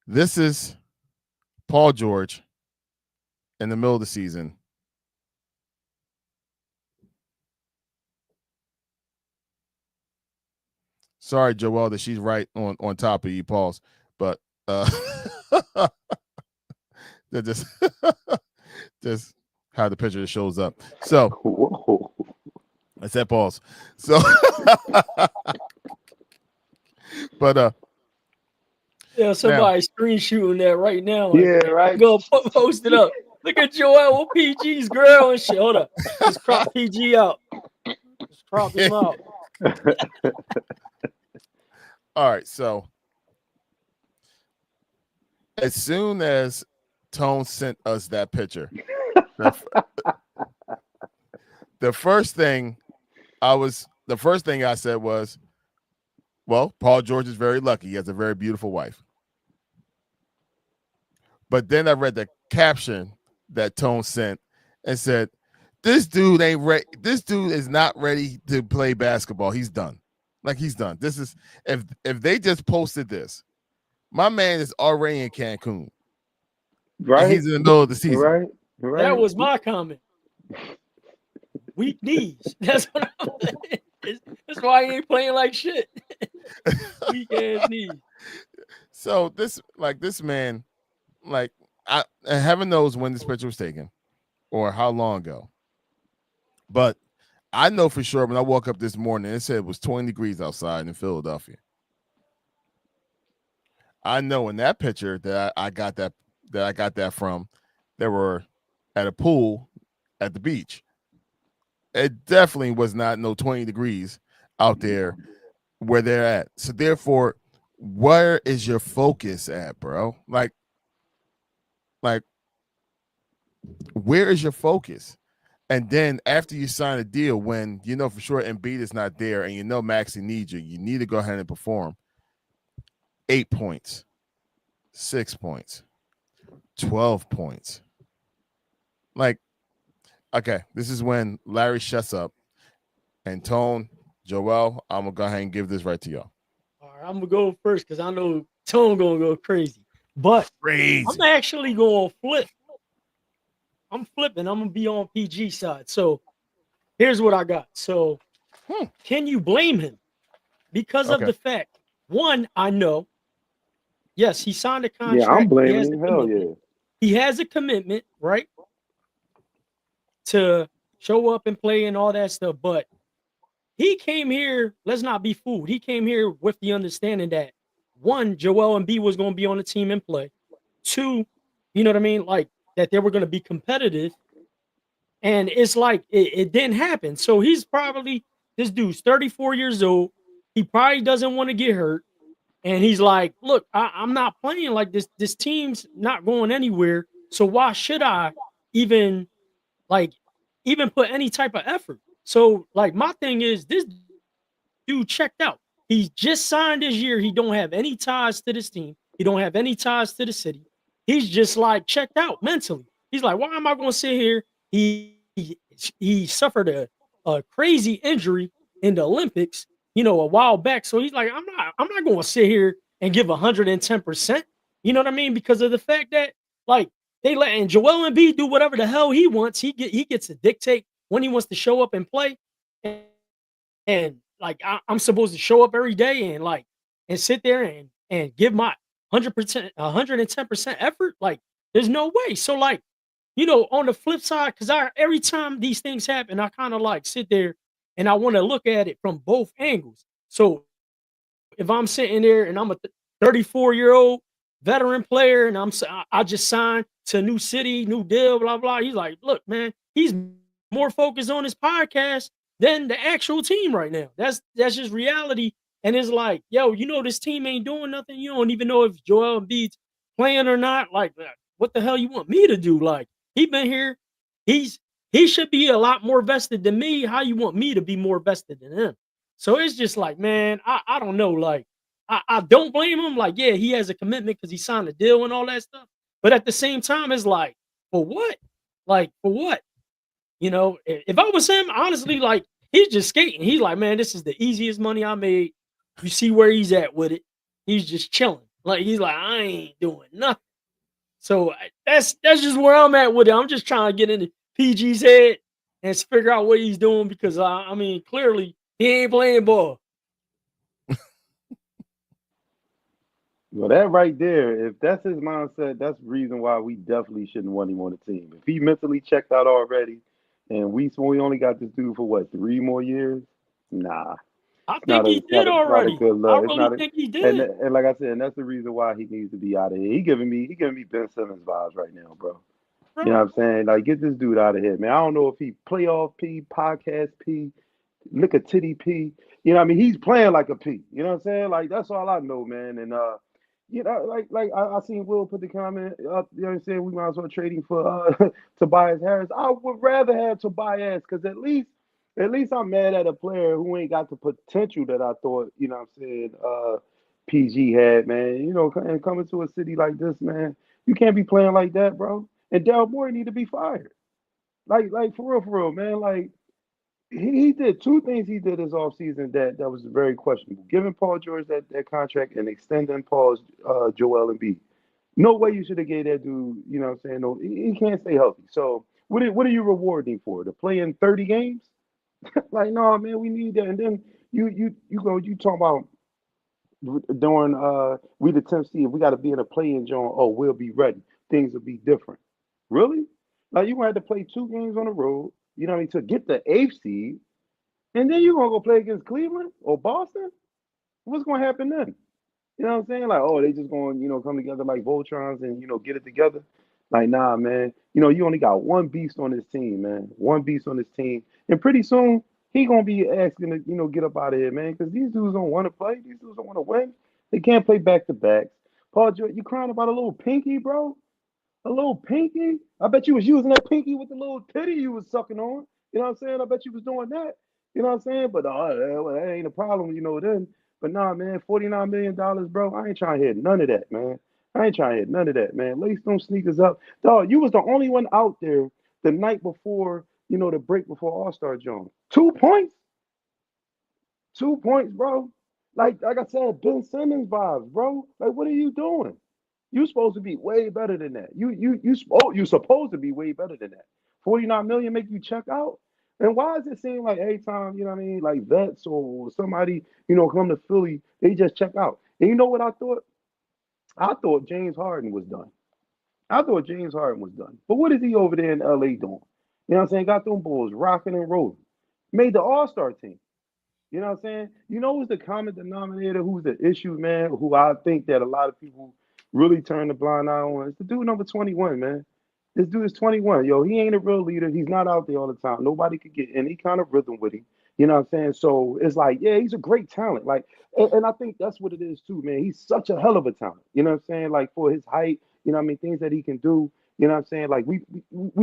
S2: this is Paul George in the middle of the season. Sorry, Joelle, that she's right on top of you, Pauls, but uh, that just just how the picture shows up. So
S3: Whoa.
S2: I said pause. So, but
S4: yeah,
S2: now,
S4: somebody screen shooting that right now. Like,
S3: Yeah, right.
S4: go post it up. Look at Joel PG's girl and shit. Hold up. Just crop PG out. Just crop him out.
S2: all right. So as soon as Tone sent us that picture, the first thing I said was, well, Paul George is very lucky. He has a very beautiful wife. But then I read the caption that Tone sent and said, this dude ain't ready. This dude is not ready to play basketball. He's done. Like, he's done. This is if they just posted this, my man is already in Cancun. And
S3: Right,
S2: he's in the middle of the season.
S3: right,
S4: That
S3: right.
S4: was my comment. Weak knees. That's what I'm saying. That's why he ain't playing like shit. Weak ass knees.
S2: So this man, like, heaven knows when this picture was taken or how long ago. But I know for sure when I woke up this morning, it said it was 20 degrees outside in Philadelphia. I know in that picture that I got that from, they were at a pool at the beach. It definitely was not no 20 degrees out there where they're at. So therefore, where is your focus at, bro? Like where is your focus? And then after you sign a deal, when you know for sure Embiid is not there and you know Maxey needs you need to go ahead and perform. 8 points, 6 points, 12 points. Like, okay, this is when Larry shuts up and Tone, Joel, I'm going to go ahead and give this right to y'all.
S4: All right, I'm going to go first because I know Tone going to go crazy. But
S2: Crazy.
S4: I'm actually going to flip. I'm flipping. I'm going to be on PG side. So here's what I got. So can you blame him? Because of the fact, one, I know, yes, he signed a contract.
S3: Yeah, I'm blaming him. Hell yeah.
S4: He has a commitment, right? To show up and play and all that stuff. But he came here, let's not be fooled. He came here with the understanding that one, Joel Embiid was going to be on the team and play. Two, you know what I mean? Like that they were going to be competitive. And it's like it didn't happen. So he's probably, this dude's 34 years old. He probably doesn't want to get hurt. And he's like, look, I'm not playing like this. This team's not going anywhere. So why should I even put any type of effort? So like my thing is this dude checked out. He just signed this year. He don't have any ties to this team. He don't have any ties to the city. He's just like checked out mentally. He's like, why am I going to sit here? He suffered a crazy injury in the Olympics, you know, a while back. So he's like, I'm not going to sit here and give 110%. You know what I mean? Because of the fact that like they letting Joel Embiid do whatever the hell he wants. He gets to dictate when he wants to show up and play. And like I'm supposed to show up every day and sit there and give my 100%, 110% effort. Like there's no way. So like, you know, on the flip side, because every time these things happen, I kind of like sit there and I want to look at it from both angles. So if I'm sitting there and I'm a 34-year-old veteran player and I just signed to a new city, new deal, blah blah. He's like, look, man, he's more focused on his podcast than the actual team right now. That's just reality. And it's like, yo, you know, this team ain't doing nothing. You don't even know if Joel Embiid's playing or not. Like, what the hell you want me to do? Like, he been here. He should be a lot more vested than me. How you want me to be more vested than him? So it's just like, man, I don't know. Like, I don't blame him. Like, yeah, he has a commitment because he signed a deal and all that stuff. But at the same time, it's like, for what? Like, for what? You know, if I was him, honestly, like, he's just skating. He's like, man, this is the easiest money I made. You see where he's at with it. He's just chilling. Like, he's like, I ain't doing nothing. So that's just where I'm at with it. I'm just trying to get into PG's head and figure out what he's doing because, I mean, clearly he ain't playing ball.
S3: Well, that right there, if that's his mindset, that's the reason why we definitely shouldn't want him on the team. If he mentally checked out already and we only got this dude for what, 3 more years? Nah.
S4: I think he did already. I really think he did.
S3: And like I said, and that's the reason why he needs to be out of here. He giving me Ben Simmons vibes right now, bro. You know what I'm saying? Like, get this dude out of here, man. I don't know if he playoff P, podcast P, look at titty P. You know what I mean? He's playing like a P. You know what I'm saying? Like, that's all I know, man. And you know, like I seen Will put the comment up, you know what I'm saying? We might as well trade him for Tobias Harris. I would rather have Tobias because at least I'm mad at a player who ain't got the potential that I thought, you know what I'm saying, PG had, man. You know, and coming to a city like this, man, you can't be playing like that, bro. And Daryl Morey need to be fired. Like for real, man. Like he did 2 things he did this offseason that was very questionable. Giving Paul George that contract and extending Paul's Joel Embiid. No way you should have gave that dude, you know what I'm saying? No, he can't stay healthy. So what are you rewarding for? To play in 30 games? Like, no, man, we need that. And then you talk about during we the 10th seed, we got to be in a play-in zone. Oh, we'll be ready. Things will be different. Really? Like, you gonna have to play 2 games on the road, you know what I mean, to get the 8th seed, and then you're gonna go play against Cleveland or Boston? What's gonna happen then? You know what I'm saying? Like, oh, they just gonna, you know, come together like Voltrons and, you know, get it together. Like, nah, man. You know, you only got one beast on this team, man. One beast on this team. And pretty soon, he gonna be asking to, get up out of here, man, because these dudes don't want to play. These dudes don't want to win. They can't play back to backs. Paul George, you crying about a little pinky, bro? A little pinky? I bet you was using that pinky with the little titty you was sucking on. You know what I'm saying? I bet you was doing that. You know what I'm saying? But well, that ain't a problem, then. But nah, man, $49 million, bro. I ain't trying to hear none of that, man. I ain't trying to hear none of that, man. Lace them sneakers up. Dog, you was the only one out there the night before, the break before All-Star Jones. 2 points? 2 points, bro. Like I said, Ben Simmons vibes, bro. Like, what are you doing? You supposed to be way better than that. You supposed to be way better than that. 49 million make you check out? And why does it seem like every time, you know what I mean, like vets or somebody, come to Philly, they just check out? And you know what I thought? I thought James Harden was done. I thought James Harden was done. But what is he over there in LA doing? You know what I'm saying? Got them Bulls rocking and rolling. Made the All-Star team. You know what I'm saying? You know who's the common denominator, who's the issue, man, who I think that a lot of people really turn the blind eye on? It's the dude number 21, man. This dude is 21. Yo, he ain't a real leader. He's not out there all the time. Nobody could get any kind of rhythm with him. You know what I'm saying? So it's like, yeah, he's a great talent. Like, and I think that's what it is too, man. He's such a hell of a talent. You know what I'm saying? Like for his height, you know what I mean, things that he can do. You know what I'm saying? Like we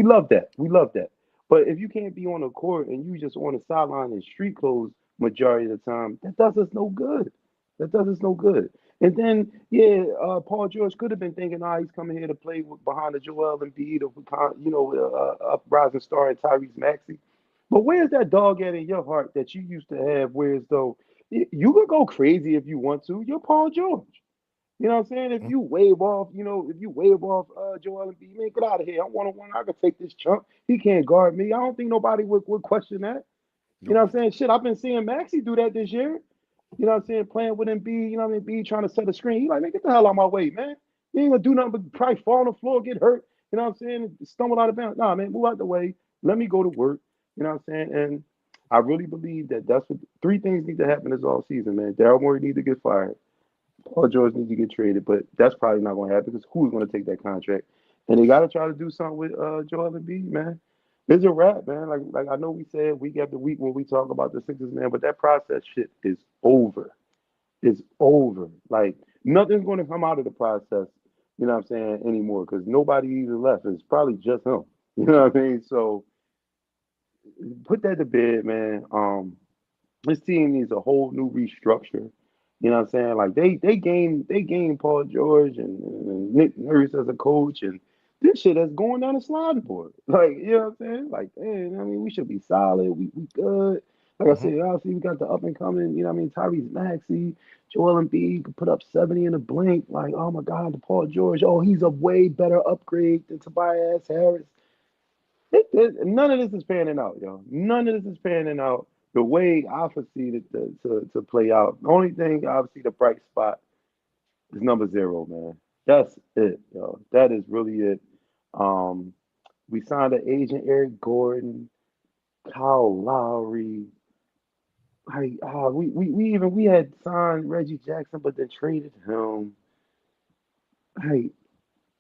S3: love that. We love that. But if you can't be on the court and you just on the sideline in street clothes majority of the time, that does us no good. That does us no good. And then, yeah, Paul George could have been thinking, he's coming here to play behind the Joel Embiid or, uprising star and Tyrese Maxey. But where's that dog at in your heart that you used to have? Whereas though you could go crazy if you want to. You're Paul George. You know what I'm saying? If you wave off Joel Embiid, man, get out of here. I'm one-on-one. I can take this chunk. He can't guard me. I don't think nobody would question that. You know what I'm saying? Shit, I've been seeing Maxi do that this year. You know what I'm saying? Playing with Embiid, you know what I mean? B trying to set a screen. He like, man, get the hell out of my way, man. You ain't gonna do nothing but probably fall on the floor, get hurt. You know what I'm saying? Stumble out of bounds. Nah, man, move out the way. Let me go to work. You know what I'm saying? And I really believe that that's what three things need to happen this all season, man. Daryl Morey need to get fired. Paul George needs to get traded, but that's probably not going to happen because who's going to take that contract? And they got to try to do something with Joel Embiid, man. It's a wrap, man. Like I know we said week after week when we talk about the Sixers, man, but that process shit is over. It's over. Like nothing's going to come out of the process, you know what I'm saying, anymore because nobody even left. It's probably just him. You know what I mean? So put that to bed, man. This team needs a whole new restructure. You know what I'm saying? Like they gained Paul George and Nick Nurse as a coach and this shit is going down the sliding board. Like, you know what I'm saying? Like, man, I mean, we should be solid. We good. Like I
S2: Mhm.
S3: said, obviously we got the up and coming, you know what I mean, Tyrese Maxey, Joel Embiid could put up 70 in a blink. Like, oh my God, the Paul George. Oh, he's a way better upgrade than Tobias Harris. None of this is panning out, yo. None of this is panning out the way I foresee it to play out. The only thing, obviously, the bright spot is number 0, man. That's it, yo. That is really it. Um, we signed an agent, Eric Gordon, Kyle Lowry. We had signed Reggie Jackson, but then traded him. Hey,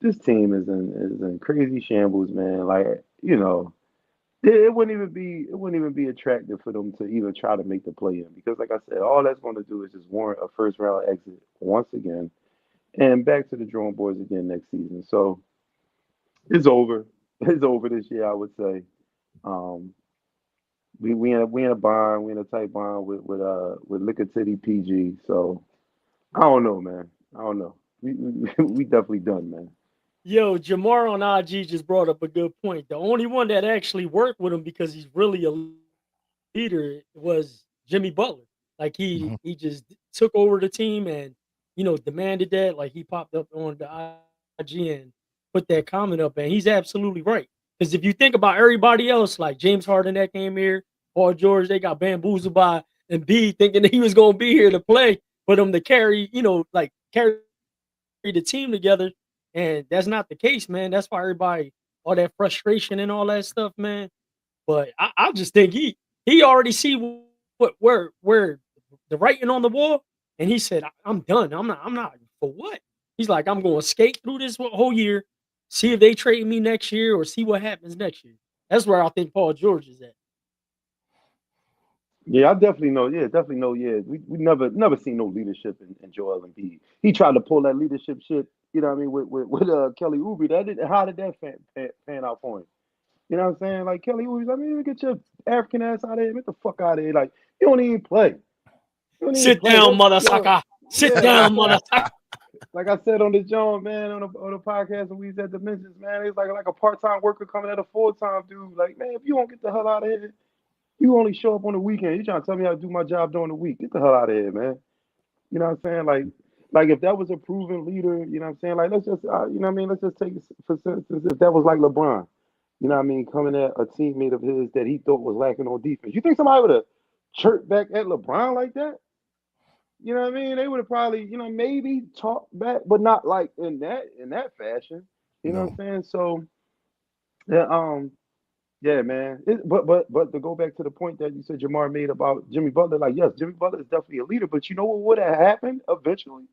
S3: this team is in crazy shambles, man. Like, it wouldn't even be attractive for them to even try to make the play in because, like I said, all that's going to do is just warrant a first round exit once again, and back to the drawing boards again next season. So it's over. It's over this year, I would say. Um, we in a bond. We in a tight bond with Liquor City PG. So I don't know, man. I don't know. We definitely done, man.
S4: Yo, Jamar on IG just brought up a good point. The only one that actually worked with him because he's really a leader was Jimmy Butler. Like he
S2: Mhm.
S4: he just took over the team and demanded that. Like he popped up on the IG and put that comment up, and he's absolutely right. Because if you think about everybody else, like James Harden that came here, Paul George, they got bamboozled by Embiid thinking that he was going to be here to play for them to carry, like carry the team together, and that's not the case, man. That's why everybody all that frustration and all that stuff, man. But I just think he already see where the writing on the wall, and he said, I'm done. I'm not for what? He's like, I'm going to skate through this whole year, see if they trade me next year or see what happens next year. That's where I think Paul George is at.
S3: Yeah, I definitely know. Yeah, definitely know. Yeah, we never seen no leadership in Joel Embiid. He tried to pull that leadership shit. You know what I mean with Kelly Oubre. How did that pan out for him? You know what I'm saying? Like Kelly Oubre, I mean, get your African ass out of here. Get the fuck out of here. Like you don't even play. You don't even
S4: Sit
S3: play.
S4: down, mother
S3: Yo,
S4: sucker. Sit
S3: yeah,
S4: down, mother sucker.
S3: like I said on the John man on the podcast when we was at Dimensions, man, it's like a part-time worker coming at a full-time dude. Like, man, if you don't get the hell out of here, you only show up on the weekend. You trying to tell me how to do my job during the week. Get the hell out of here, man. You know what I'm saying? Like if that was a proven leader, you know what I'm saying? Like let's just you know what I mean, let's just take for instance if that was like LeBron, you know what I mean, coming at a teammate of his that he thought was lacking on defense. You think somebody would have chirped back at LeBron like that? You know what I mean? They would have probably, you know, maybe talked back, but not like in that fashion. You know what
S2: No.
S3: I'm saying? So yeah, yeah, man. But to go back to the point that you said Jamar made about Jimmy Butler, like yes, Jimmy Butler is definitely a leader, but you know what would have happened eventually?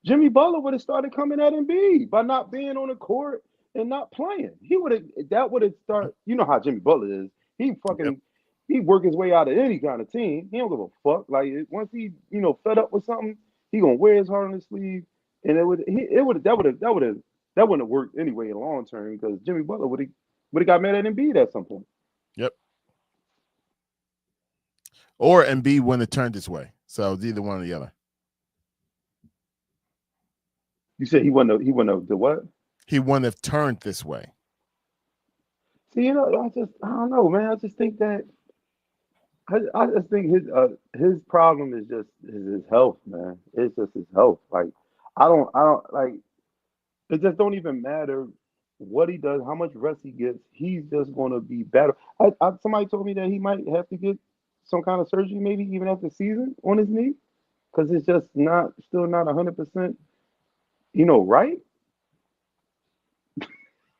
S3: Jimmy Butler would have started coming at Embiid by not being on the court and not playing. That would have started. You know how Jimmy Butler is. He
S2: Yep.
S3: fucking he work his way out of any kind of team. He don't give a fuck. Like once he fed up with something, he gonna wear his heart on his sleeve, and that wouldn't have worked anyway in the long term because Jimmy Butler would have got mad at Embiid at some point.
S2: Yep. Or Embiid wouldn't have turned this way. So it's either one or the other.
S3: You said he wouldn't have the what?
S2: He wouldn't have turned this way.
S3: See, I don't know, man. I just think that I just think his problem is just his health, man. It's just his health. Like I don't like it. Just don't even matter what he does, how much rest he gets. He's just gonna be better. Somebody told me that he might have to get some kind of surgery, maybe even after season on his knee, because it's just still not 100%. Right?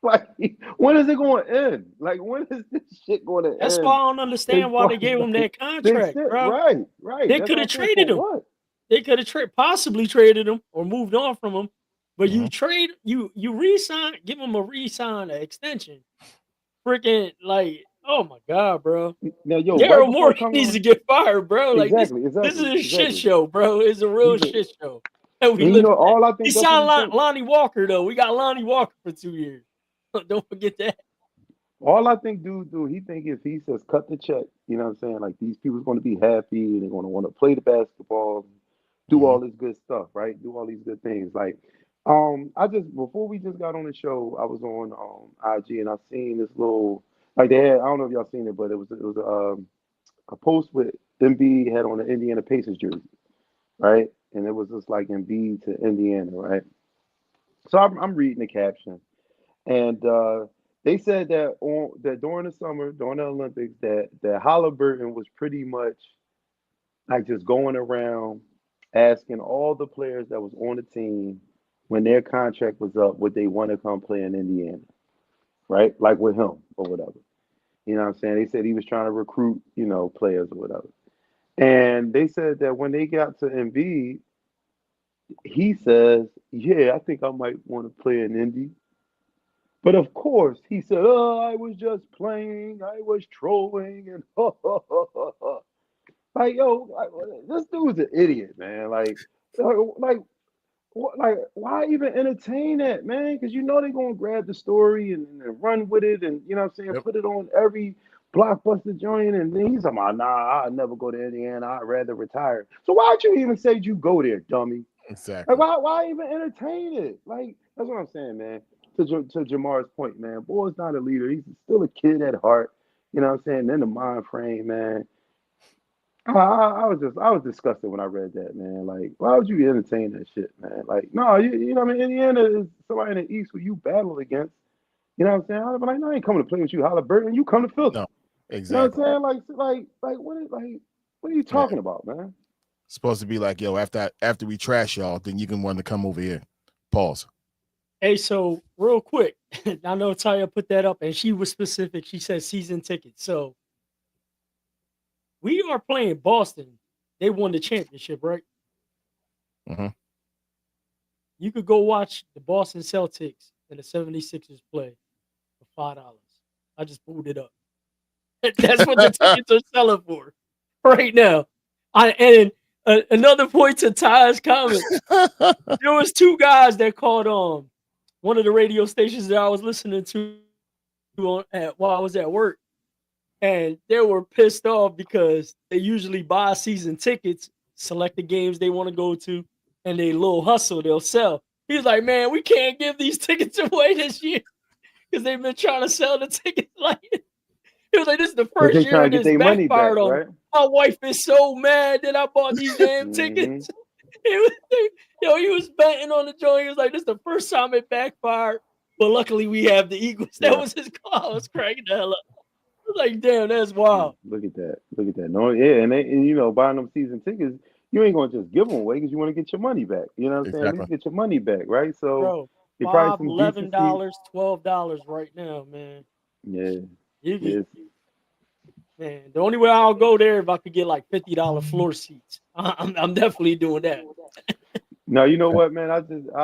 S3: Like, when is it going to end? Like, when is this shit going to
S4: That's why
S3: end?
S4: I don't understand why they gave him that
S3: This
S4: contract,
S3: shit,
S4: bro.
S3: right?
S4: They
S3: That's
S4: could
S3: what
S4: have
S3: I'm saying. For
S4: traded him.
S3: what?
S4: They could have possibly traded him or moved on from him. But
S2: Mhm.
S4: you re-sign, give him a re-sign, an extension. Freaking like, oh my god, bro.
S3: Now, yo, right
S4: Daryl
S3: before
S4: Morey
S3: coming
S4: needs
S3: on,
S4: to get fired, bro. Like this is a shit
S3: exactly.
S4: show, bro. It's a real
S3: He's a,
S4: shit show that we
S3: and
S4: living at.
S3: all I
S4: He
S3: think that's what
S4: signed
S3: he think.
S4: Lonnie Walker though. We got Lonnie Walker for 2 years. Don't forget that.
S3: All I think, dude, he think if he says cut the check, you know what I'm saying? Like these people's going to be happy and they're going to want to play the basketball, do
S2: Mhm.
S3: all this good stuff, right? Do all these good things. Like, I just before we just got on the show, I was on IG and I seen this little like they had. I don't know if y'all seen it, but it was a post with Embiid had on the Indiana Pacers jersey, right? And it was just like Embiid to Indiana, right? So I'm reading the caption. And they said that during the summer, during the Olympics, that Halliburton was pretty much like just going around asking all the players that was on the team when their contract was up, would they want to come play in Indiana, right? Like with him or whatever. You know what I'm saying? They said he was trying to recruit, players or whatever. And they said that when they got to Embiid, he says, "Yeah, I think I might want to play in Indy." But of course, he said, "Oh, I was just playing. I was trolling." And like, yo, this dude's an idiot, man. Like, why even entertain that, man? Because they're gonna grab the story and run with it, and what I'm saying,
S2: Yep.
S3: put it on every blockbuster joint, and then he's like, "Nah, I'd never go to Indiana. I'd rather retire." So why'd you even say you go there, dummy?
S2: Exactly.
S3: Like, why even entertain it? Like, that's what I'm saying, man. To Jamar's point, man, boy's not a leader. He's still a kid at heart. You know what I'm saying? In the mind frame, man. I was disgusted when I read that, man. Like, why would you entertain that shit, man? Like, no, you know what I mean? Indiana is somebody in the East who you battle against. You know what I'm saying? I'd be like, no, I ain't coming to play with you, Halliburton. You come to Philly.
S2: No.
S3: You know what
S2: Exactly.
S3: I'm saying? What are you
S2: Yeah.
S3: talking about, man?
S2: Supposed to be like, yo, after we trash y'all, then you can want to come over here. Pause.
S4: Hey, so real quick, I know Taya put that up and she was specific. She said season tickets. So we are playing Boston. They won the championship, right?
S2: Mhm.
S4: You could go watch the Boston Celtics and the 76ers play for $5. I just pulled it up. That's what the tickets are selling for. right now. Another point to Ty's comment. There was two guys that called one of the radio stations that I was listening to while I was at work, and they were pissed off because they usually buy season tickets, select the games they want to go to, and they little hustle they'll sell. He was like, "Man, we can't give these tickets away this year because they've been trying to sell the tickets like." He was like, "This is the
S3: But
S4: first
S3: they
S4: year
S3: trying
S4: and
S3: to get
S4: it's
S3: their money back,
S4: backfired on me.
S3: right?
S4: My wife is so mad that I bought these damn
S3: Mhm.
S4: tickets." He was betting on the joint. He was like, "This is the first time it backfired, but luckily we have the Eagles." That
S3: Yeah.
S4: was his call. I was cracking the hell up. I was like, "Damn, that's wild."
S3: Look at that. Look at that. No, yeah, and you know, buying them season tickets, you ain't gonna just give them away because you want to get your money back. You know what I'm saying? At
S2: Exactly.
S3: least get your money back, right? So
S4: Bro,
S3: they probably
S4: $5,
S3: some decent seats.
S4: $11, $12 right now, man.
S3: Yeah,
S4: You
S3: yes.
S4: Man, the only way I'll go there if I could get like $50 floor seats. I'm definitely doing that.
S3: Now you know what, man? I went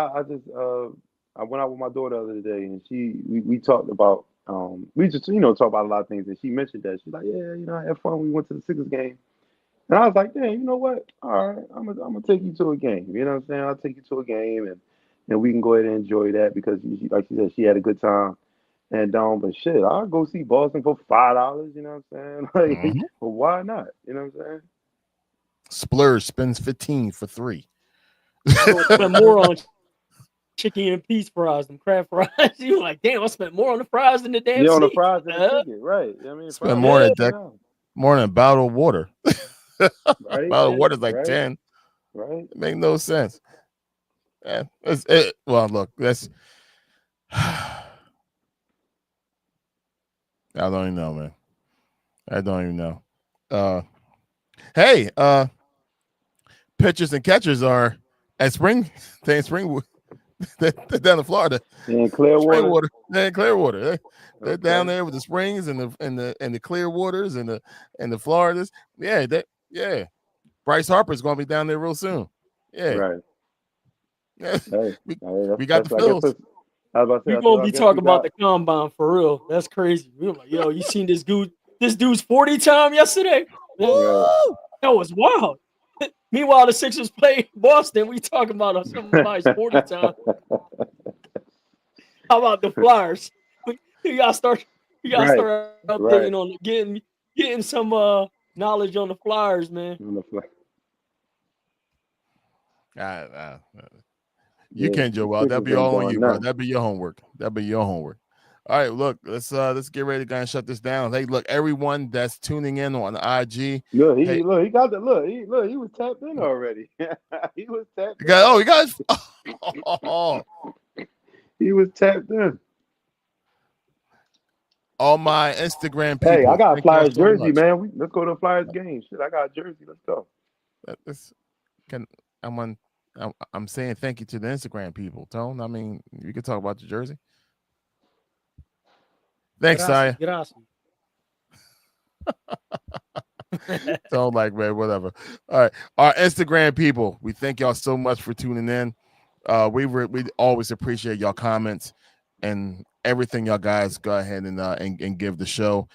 S3: out with my daughter the other day, and we talked about we just talk about a lot of things, and she mentioned that she's like, yeah, I had fun. We went to the Sixers game, and I was like, damn, you know what? All right, I'm gonna take you to a game. You know what I'm saying? I'll take you to a game, and we can go ahead and enjoy that because like she said, she had a good time. And but shit, I'll go see Boston for $5. You know what I'm saying? Like,
S2: Mhm.
S3: well, why not? You know what I'm saying?
S2: Splurge spends 15 for 3.
S4: You don't spend more on chicken and peas fries than crab fries. You like, damn, I spent more on the fries than the damn
S3: Yeah, on the
S4: seats.
S3: fries and the ticket, right? I mean,
S2: Spend
S3: fries
S2: more
S3: are
S2: than that,
S3: $15,
S2: more than a bottle of water.
S3: right?
S2: Bottle of water is like
S3: Right?
S2: 10.
S3: Right?
S2: It make no sense. Yeah, well, look, that's I don't even know, man. I don't even know. Hey, pitchers and catchers are at Springwood. They're down in Florida.
S3: And Clearwater.
S2: Springwater. They're in Clearwater. They're down
S3: Okay.
S2: there with the springs and the clear waters and the Floridas. Yeah. Bryce Harper's gonna be down there real soon. Yeah.
S3: Right.
S2: Yeah.
S3: Hey,
S2: We got the
S3: I guess
S2: Phils.
S3: I was about to say,
S4: We're gonna
S3: I
S4: be
S3: guess we
S4: talking about
S3: got
S4: the combine for real. That's crazy. We were like, yo, you seen this dude? This dude's 40 time yesterday. Man,
S3: right.
S4: that was wild. Meanwhile, the Sixers play Boston. We talking about somebody's 40 time. How about the Flyers? You gotta start. You gotta
S3: Right.
S4: start
S3: Right.
S4: updating on getting some knowledge on the Flyers, man.
S3: On the fly.
S2: You
S3: Yeah,
S2: can't,
S3: the
S2: Joel. That'll
S3: Sixers
S2: be
S3: ain't
S2: all on
S3: doing
S2: you, bro.
S3: nothing.
S2: That'll be your homework. All right, look, let's get ready to go and shut this down. Hey, look, everyone that's tuning in on IG.
S3: Look,
S2: Hey,
S3: he got the he was tapped in already. He was tapped
S2: you
S3: in.
S2: guys.
S3: He was tapped in.
S2: All my Instagram
S3: Hey, I
S2: people.
S3: got a
S2: Thank y'all
S3: Flyers
S2: so
S3: jersey,
S2: much.
S3: man. Let's go to the Flyers game. Shit, I got a jersey. Let's go.
S2: I'm saying thank you to the Instagram people, Tone. I mean, you can talk about the jersey. Thanks, Saya.
S4: Gracias.
S2: Don't like, man, whatever. All right, our Instagram people, we thank y'all so much for tuning in. We always appreciate y'all comments and everything y'all guys go ahead and give the show.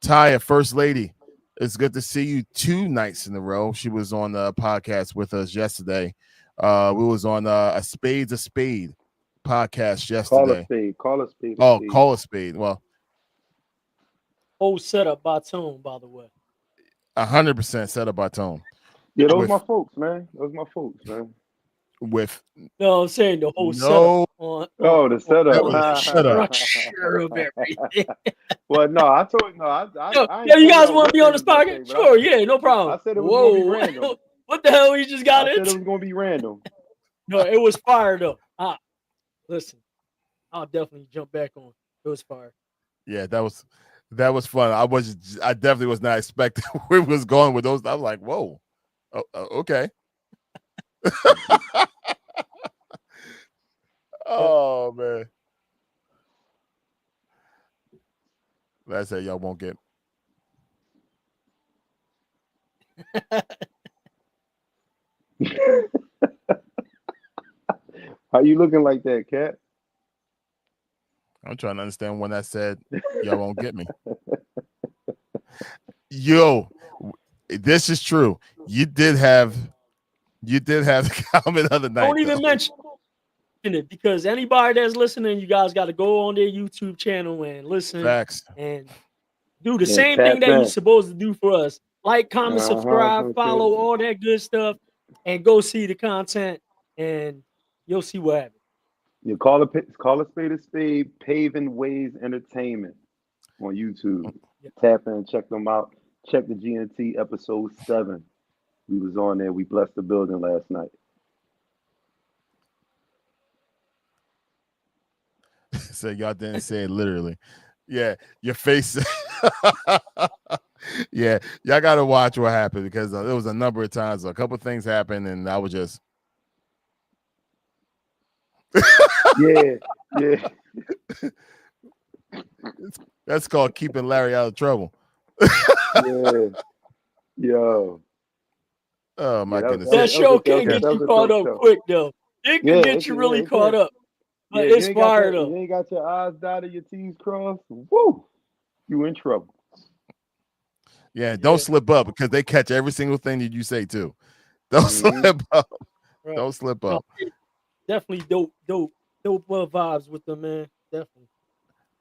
S2: Taya, First Lady, it's good to see you 2 nights in a row. She was on the podcast with us yesterday. We was on a Spade's a Spade podcast yesterday.
S3: Call a spade.
S2: Oh, call a spade. Well,
S4: Whole setup by Tone, by the way.
S2: 100% set up by Tone.
S3: Yeah, those
S2: with-
S3: my folks, man. Those my folks, man.
S2: With
S4: No, I'm saying the whole
S2: no
S4: setup on
S3: Oh, the setup.
S2: the setup.
S4: structure of everything.
S3: Well, no, I told no, I
S4: Yo,
S3: ain't
S4: you
S3: told
S4: guys
S3: y'all
S4: want
S3: what
S4: to be
S3: they
S4: on
S3: was
S4: this
S3: gonna
S4: podcast?
S3: say, but
S4: Sure, yeah, no problem.
S3: I said it was gonna be
S4: Whoa,
S3: random.
S4: what the hell you just got
S3: I said it
S4: into?
S3: was gonna be random.
S4: No, it was fire though. Listen, I'll definitely jump back on. It was fire.
S2: Yeah, that was fun. I definitely was not expecting where we was going with those. I was like, whoa, okay. Oh man, that's it. Y'all won't get.
S3: How you looking like that, Cat?
S2: I'm trying to understand when I said y'all won't get me. Yo, this is true. You did have the comment of the night.
S4: Don't even mention it, because anybody that's listening, you guys got to go on their YouTube channel and listen.
S2: Facts.
S4: And do the same thing that you're supposed to do for us. Like, comment, subscribe, follow, all that good stuff, and go see the content, and you'll see what happens.
S3: You call a spade, Paving Ways Entertainment on YouTube. Tap in, check them out. Check the GNT episode 7. We was on there. We blessed the building last night.
S2: So y'all didn't say it literally. Yeah, your face. Yeah, y'all got to watch what happened, because there was a number of times a couple of things happened, and I was just.
S3: Yeah.
S2: That's called keeping Larry out of trouble.
S3: Yeah. Yo.
S2: Oh my goodness.
S4: That show can get you caught up quick though. It can get you really caught up. But it's fired up.
S3: You ain't got your I's dotted, your T's crossed. Woo! You in trouble.
S2: Yeah, don't slip up, because they catch every single thing that you say too. Don't slip up. Right. Don't slip up.
S4: Definitely dope vibes with them, man. Definitely.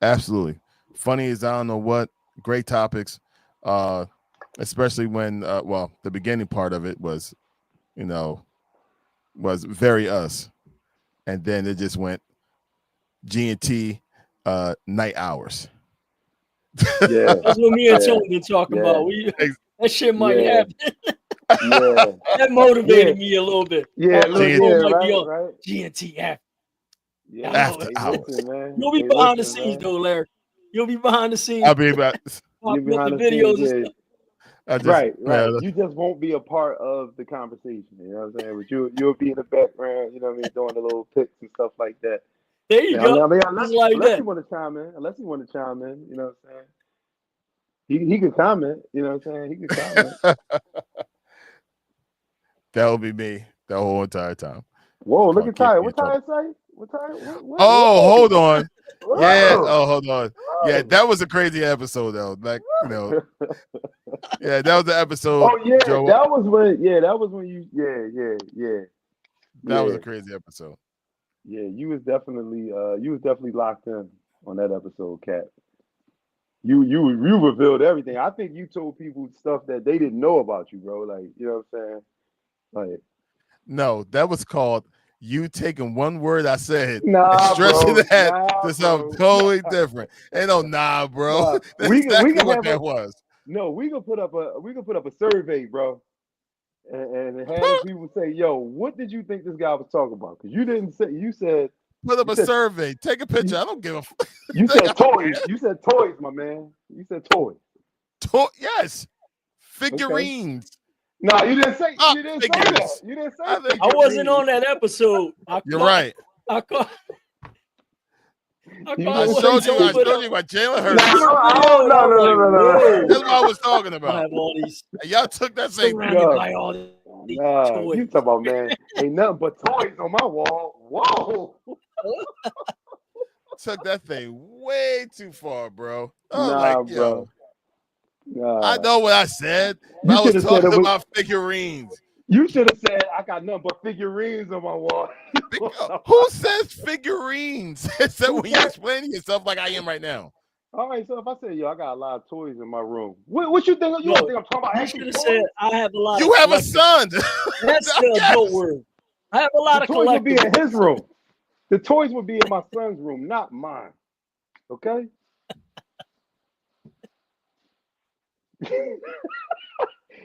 S2: Absolutely. Funny as I don't know what. Great topics. Especially when the beginning part of it was, was very us. And then it just went G&T night hours.
S3: Yeah.
S4: That's what me and Tony been talking about. That shit might happen.
S3: Yeah.
S4: That motivated me a little bit.
S3: Yeah,
S4: right. G&T after.
S3: Yeah,
S2: after hours.
S3: Man.
S4: You'll be behind the scenes, though, Larry. You'll be behind the scenes.
S2: I'll be about.
S3: You'll be behind the
S4: videos
S3: scenes,
S4: and stuff.
S3: Right. You just won't be a part of the conversation. You know what I'm saying? But you'll be in the background. You know what I mean? Doing the little picks and stuff like that.
S4: There you go.
S3: I mean, unless you want to chime in. You know what I'm saying? He could comment. You know what I'm saying? He could comment.
S2: That will be me the whole entire time.
S3: Whoa! Look at Ty. What Ty say? What Ty?
S2: Hold on. Yeah. Oh, hold on. Yeah, that was a crazy episode though. Like, yeah, that was the episode.
S3: Oh yeah, Joe, that was when you. Yeah.
S2: That was a crazy episode.
S3: Yeah, you was definitely locked in on that episode, Cat. You revealed everything. I think you told people stuff that they didn't know about you, bro. Like, you know what I'm saying? Like,
S2: no, that was called you taking one word I said and
S3: stretching
S2: that to something totally different. Ain't no bro. That's exactly what that was.
S3: No, we could put up a survey, bro. And have people say, "Yo, what did you think this guy was talking about?" Because you didn't say. You said
S2: put up a survey. Take a picture. I don't give a.
S3: You said toys. You said toys, my man. You said toys.
S2: Yes, figurines.
S3: Okay. No, you didn't say. You didn't say that. You didn't say.
S4: I wasn't on that episode.
S2: You're right.
S4: I showed
S2: you what Jalen heard.
S3: No.
S2: That's what I was talking about.
S4: I have all these.
S2: Y'all took that thing.
S4: By all these toys.
S3: You talking about, man? Ain't nothing but toys on my wall. Whoa.
S2: Took that thing way too far, bro.
S3: Bro.
S2: I know what I said. I was talking about figurines.
S3: You should have said, I got nothing but figurines on my wall.
S2: Who says figurines? Except when you're explaining yourself like I am right now.
S3: All right, so if I say, I got a lot of toys in my room, what you think? You think I'm talking about?
S4: You should have said, I have a lot.
S2: You have a son.
S4: That's still a dope word. I have a lot of
S3: toys would be in his room. The toys would be in my son's room, not mine. Okay.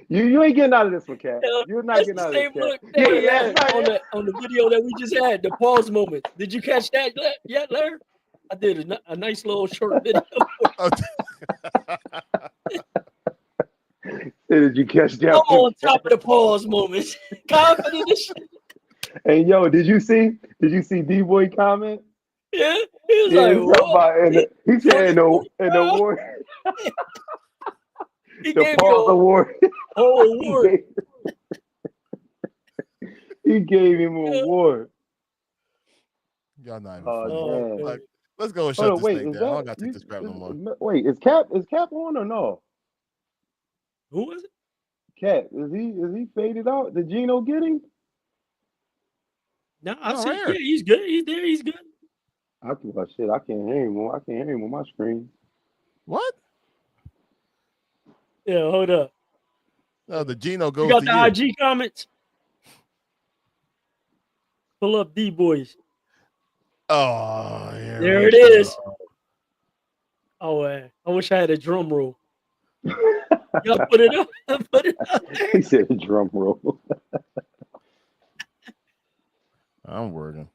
S3: You ain't getting out of this one, Cat. You're not getting out of this, Cat.
S4: On the video that we just had, the pause moment. Did you catch that yet, Larry? I did a nice little short video.
S3: Did you catch that?
S4: I'm on top of the pause moment. Confident as shit.
S3: Hey, yo, did you see D-Boy comment?
S4: Yeah, he was like, what?
S3: He said in the award. The Paul Award.
S4: Oh, award.
S3: He gave him an award.
S2: Y'all not even like, let's go and shut this thing down. I don't got to take this crap no more.
S3: Wait, is Cap on or no?
S4: Who is it?
S3: Cat, is he faded out? Did Gino get him?
S4: No, I
S2: No,
S4: said,
S2: right
S4: yeah,
S2: here.
S4: he's good. He's there. He's good.
S3: I can't hear him. I can't hear him on my screen.
S2: What?
S4: Yeah, hold up.
S2: No, the Gino
S4: You
S2: goes
S4: got
S2: to
S4: the
S2: you.
S4: IG comments? Pull up D boys.
S2: Oh, here
S4: There
S2: we
S4: it
S2: go.
S4: is. Oh, I wish I had a drum roll. Y'all put it up. Put it up there.
S3: He said drum roll.
S2: I'm working.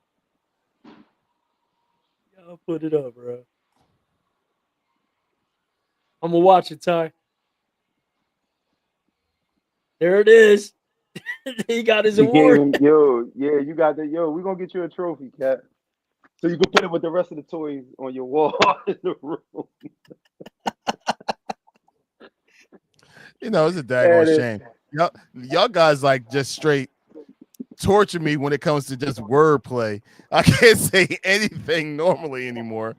S4: Y'all put it up, bro. I'm gonna watch it, Ty. There it is. He got his
S3: He gave
S4: award.
S3: him, you got that, we're gonna get you a trophy, Cat. So you can put it with the rest of the toys on your wall in the room.
S2: You know, it's a daggone
S3: And
S2: shame. Y'all guys like just straight torture me when it comes to just wordplay. I can't say anything normally anymore.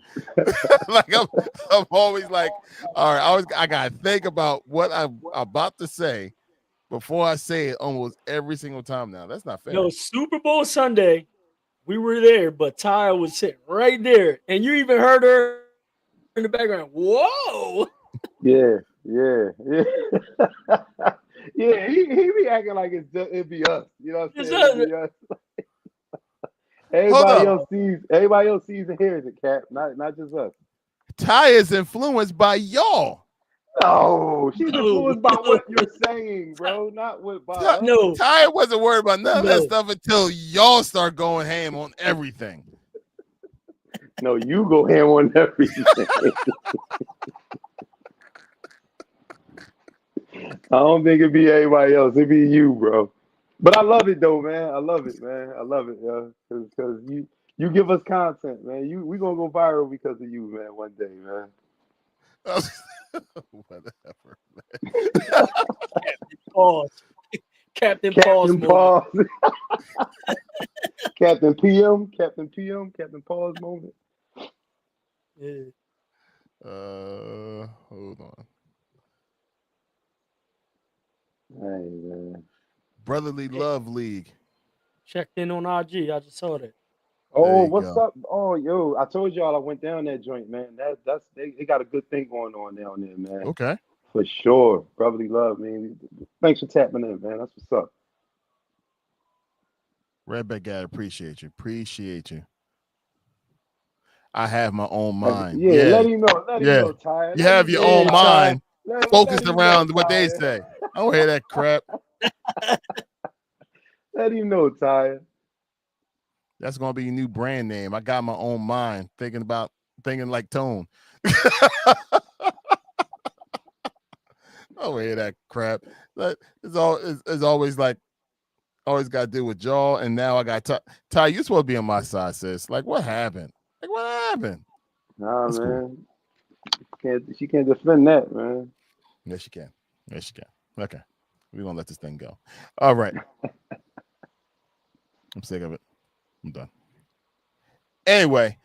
S2: Like I'm always like, all right, I gotta think about what I'm about to say before I say it almost every single time now. That's not fair.
S4: No, Super Bowl Sunday, we were there, but Ty was sitting right there, and you even heard her in the background. Whoa!
S3: yeah. Yeah, he be acting like it'd be us. You know what I'm
S4: It's
S3: saying?
S4: us.
S3: It'd be us.
S2: Hold up.
S3: Everybody else sees and hears it, Cap. Not just us.
S2: Ty is influenced by y'all.
S3: No, she's
S4: No,
S3: influenced by
S4: no.
S3: what you're saying, bro. Not what by us.
S4: No,
S2: Ty wasn't worried about none of that
S4: No.
S2: stuff until y'all start going ham on everything.
S3: No, you go ham on everything. I don't think it'd be everybody else. It'd be you, bro. But I love it though, man. I love it, man. I love it, yo. Because you give us content, man. We gonna go viral because of you, man. One day, man.
S2: Whatever.
S4: pause. Captain Pause
S3: Captain
S4: moment.
S3: Pause. Captain PM. Captain PM. Captain Pause moment.
S4: Yeah.
S2: Hold on.
S3: Hey, man.
S2: Brotherly Love League.
S4: Checked in on IG. I just saw that.
S3: Oh,
S2: you
S3: what's
S2: go.
S3: up? Oh, yo, I told y'all I went down that joint, man. They got a good thing going on down there, man.
S2: Okay.
S3: For sure. Brotherly love, man. Thanks for tapping in, man. That's what's up.
S2: Redback guy, appreciate you. Appreciate you. I have my own mind.
S3: Yeah, let him know. Let him
S2: Yeah.
S3: know, Ty.
S2: You
S3: Let
S2: have
S3: him
S2: your
S3: know,
S2: own
S3: Ty.
S2: mind focused
S3: him
S2: around
S3: know,
S2: what they
S3: Ty.
S2: say. I don't hear that crap.
S3: Let him know, Ty.
S2: That's gonna be your new brand name. I got my own mind, thinking like Tone. I don't hear that crap. But it's always like always got to do with y'all, and now I got Ty. You supposed to be on my side, sis. Like what happened? Like what happened?
S3: Nah,
S2: That's
S3: man. She can't defend that, man.
S2: Yes, you can. Yes, you can. Okay, we're gonna let this thing go. All right. I'm sick of it. I'm done. Anyway,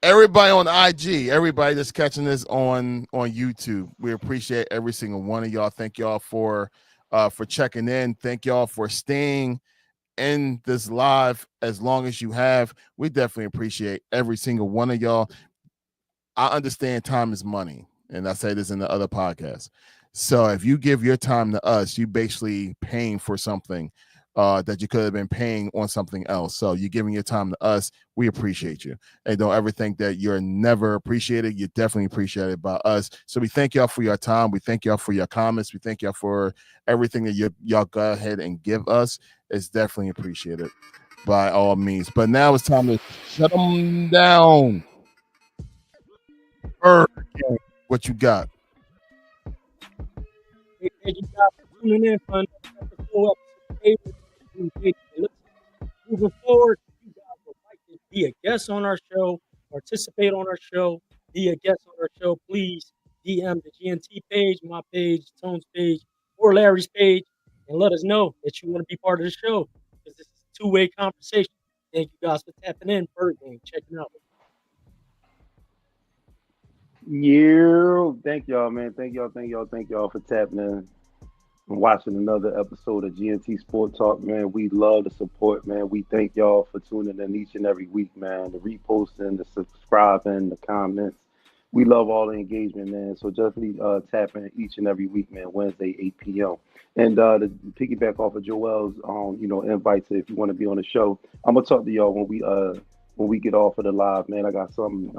S2: everybody on IG, everybody that's catching this on YouTube, we appreciate every single one of y'all. Thank y'all for checking in. Thank y'all for staying in this live as long as you have. We definitely appreciate every single one of y'all. I understand time is money, and I say this in the other podcast. So if you give your time to us, you basically paying for something that you could have been paying on something else. So you're giving your time to us. We appreciate you. And don't ever think that you're never appreciated. You're definitely appreciated by us. So we thank y'all for your time. We thank y'all for your comments. We thank y'all for everything that y'all go ahead and give us. It's definitely appreciated by all means. But now it's time to shut them down. What you got?
S4: Thank you guys for tuning in for another episode of Moving forward, you guys would like to be a guest on our show, participate on our show, be a guest on our show, please DM the GNT page, my page, Tone's page, or Larry's page, and let us know that you want to be part of the show because this is a two-way conversation. Thank you guys for tapping in. Bird Game, checking out.
S3: Yeah. Thank y'all, man. Thank y'all for tapping in. watching another episode of GNT Sport Talk, man. We love the support, man. We thank y'all for tuning in each and every week, man. The reposting, the subscribing, the comments. We love all the engagement, man. So definitely tap in each and every week, man. Wednesday, 8 p.m. And to piggyback off of Joel's, invite to if you want to be on the show, I'm gonna talk to y'all when we get off of the live, man. I got something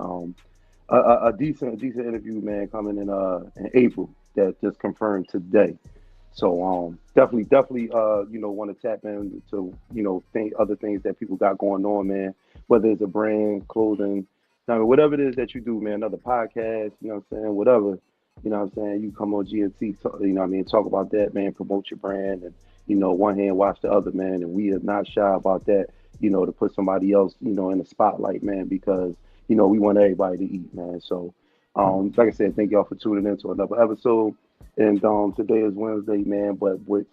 S3: a decent interview, man, coming in April that just confirmed today. So definitely want to tap into other things that people got going on, man. Whether it's a brand, clothing, whatever it is that you do, man. Another podcast, you know what I'm saying, whatever. You know what I'm saying? You come on GNT, talk about that, man, promote your brand and, one hand wash the other, man. And we are not shy about that, to put somebody else, in the spotlight, man, because, we want everybody to eat, man. So, like I said, thank y'all for tuning in to another episode. And today is Wednesday, man, but what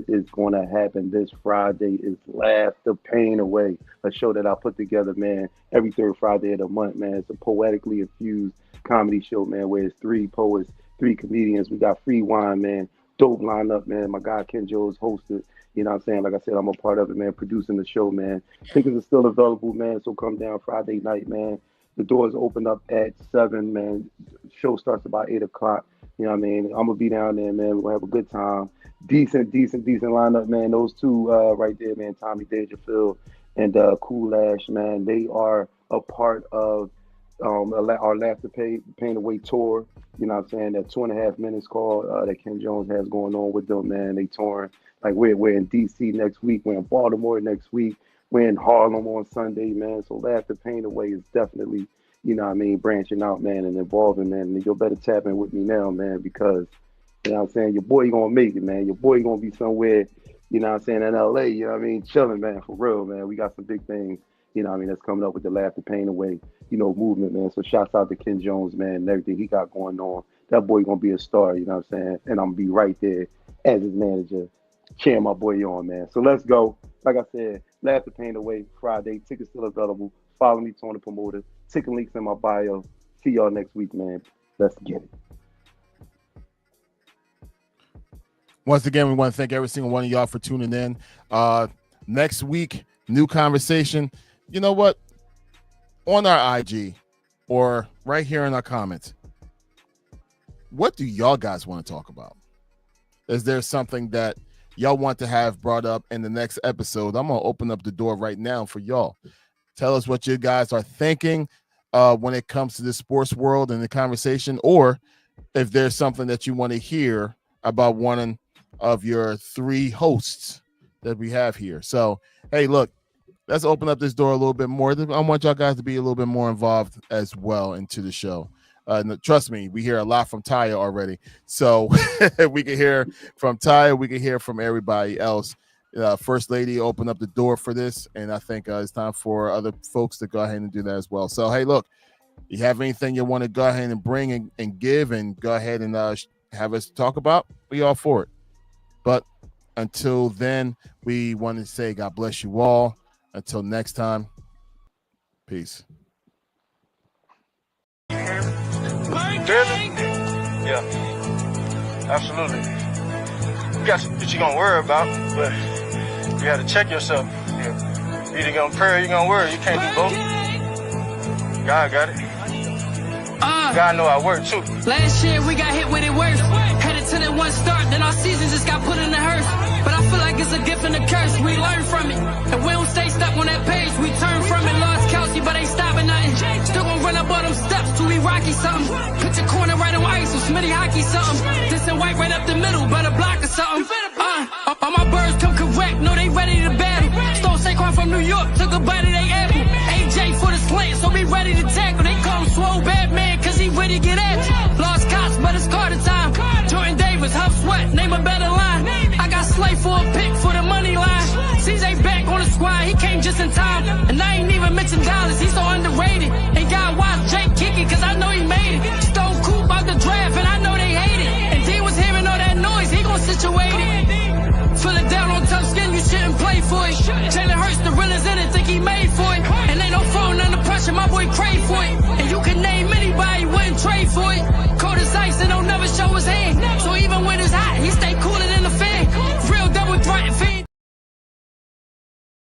S3: is going to happen this Friday is Laugh the Pain Away, a show that I put together, man, every third Friday of the month, man. It's a poetically infused comedy show, man, where it's 3 poets, 3 comedians. We got free wine, man, dope lineup, man. My guy Ken Joe is hosted. You know what I'm saying? Like I said, I'm a part of it, man, producing the show, man. Tickets are still available, man, so come down Friday night, man. The doors open up at 7, man. Show starts about 8 o'clock. You know what I mean? I'm going to be down there, man. We're going to have a good time. Decent lineup, man. Those two right there, man, Tommy Dangerfield and Cool Ash, man, they are a part of our Laugh the Pain Away tour. You know what I'm saying? That 2.5 minutes call that Ken Jones has going on with them, man. They touring. Like, we're in D.C. next week. We're in Baltimore next week. We're in Harlem on Sunday, man. So Laugh the Pain Away is definitely, branching out, man, and evolving, man. And you better tap in with me now, man, because, your boy going to make it, man. Your boy going to be somewhere, in L.A., chilling, man, for real, man. We got some big things, that's coming up with the Laugh the Pain Away, movement, man. So shouts out to Ken Jones, man, and everything he got going on. That boy going to be a star, and I'm going to be right there as his manager, cheering my boy on, man. So let's go. Like I said, Laugh the Pain Away Friday. Tickets still available. Follow me, Tony Promoter. Ticket links in my bio. See y'all next week, man. Let's get it.
S2: Once again, we want to thank every single one of y'all for tuning in. Next week, new conversation. You know what? On our IG or right here in our comments, what do y'all guys want to talk about? Is there something that y'all want to have brought up in the next episode? I'm going to open up the door right now for y'all. Tell us what you guys are thinking when it comes to the sports world and the conversation, or if there's something that you want to hear about one of your 3 hosts that we have here. So, hey, look, let's open up this door a little bit more. I want y'all guys to be a little bit more involved as well into the show. Trust me, we hear a lot from Taya already. So we can hear from Taya. We can hear from everybody else. First Lady opened up the door for this, and I think it's time for other folks to go ahead and do that as well. So, hey, look, you have anything you want to go ahead and bring and give and go ahead and have us talk about, we all for it. But until then, we want to say God bless you all. Until next time, peace.
S7: Yeah, absolutely. You got some that you're gonna worry about, but you gotta check yourself. Yeah. Either gonna pray or you're gonna worry. You can't do both. God got it. God know I work too.
S8: Last year we got hit with it worse. Headed to that one start, then our season just got put in the hearse. But I feel like it's a gift and a curse. We learn from it, and we don't stay stuck on that page. We turn from it. Lost Kelsey, but ain't stopping nothing. Still gonna run up all them steps till we rocky something. Put your corner right on ice, so Smitty hockey something. This and white right up the middle, better block or something. All my birds come correct, know they ready to battle. Stole Saquon from New York, took a bite of they apple. AJ for the slant, so be ready to tackle. They call him Swole Bad Man, cause he ready to get at you. Lost Cots, but it's Carter time. Jordan Davis, Huff Sweat, name a better line. I got Slay for a pick for the money line. CJ back on the squad, he came just in time. And I ain't even mention Dallas, he's so underrated. And God watch Jake kicking, cause I know he made it. Stole Coop out the draft, and I know they hate it. And D was hearing all that noise, he gon' situate it. Fill it down on tough skin, you shouldn't play for it. Jalen Hurts, the realest in it, think he made for it. And ain't no phone under pressure, my boy crave for it. And you can name anybody, wouldn't trade for it. Cold as ice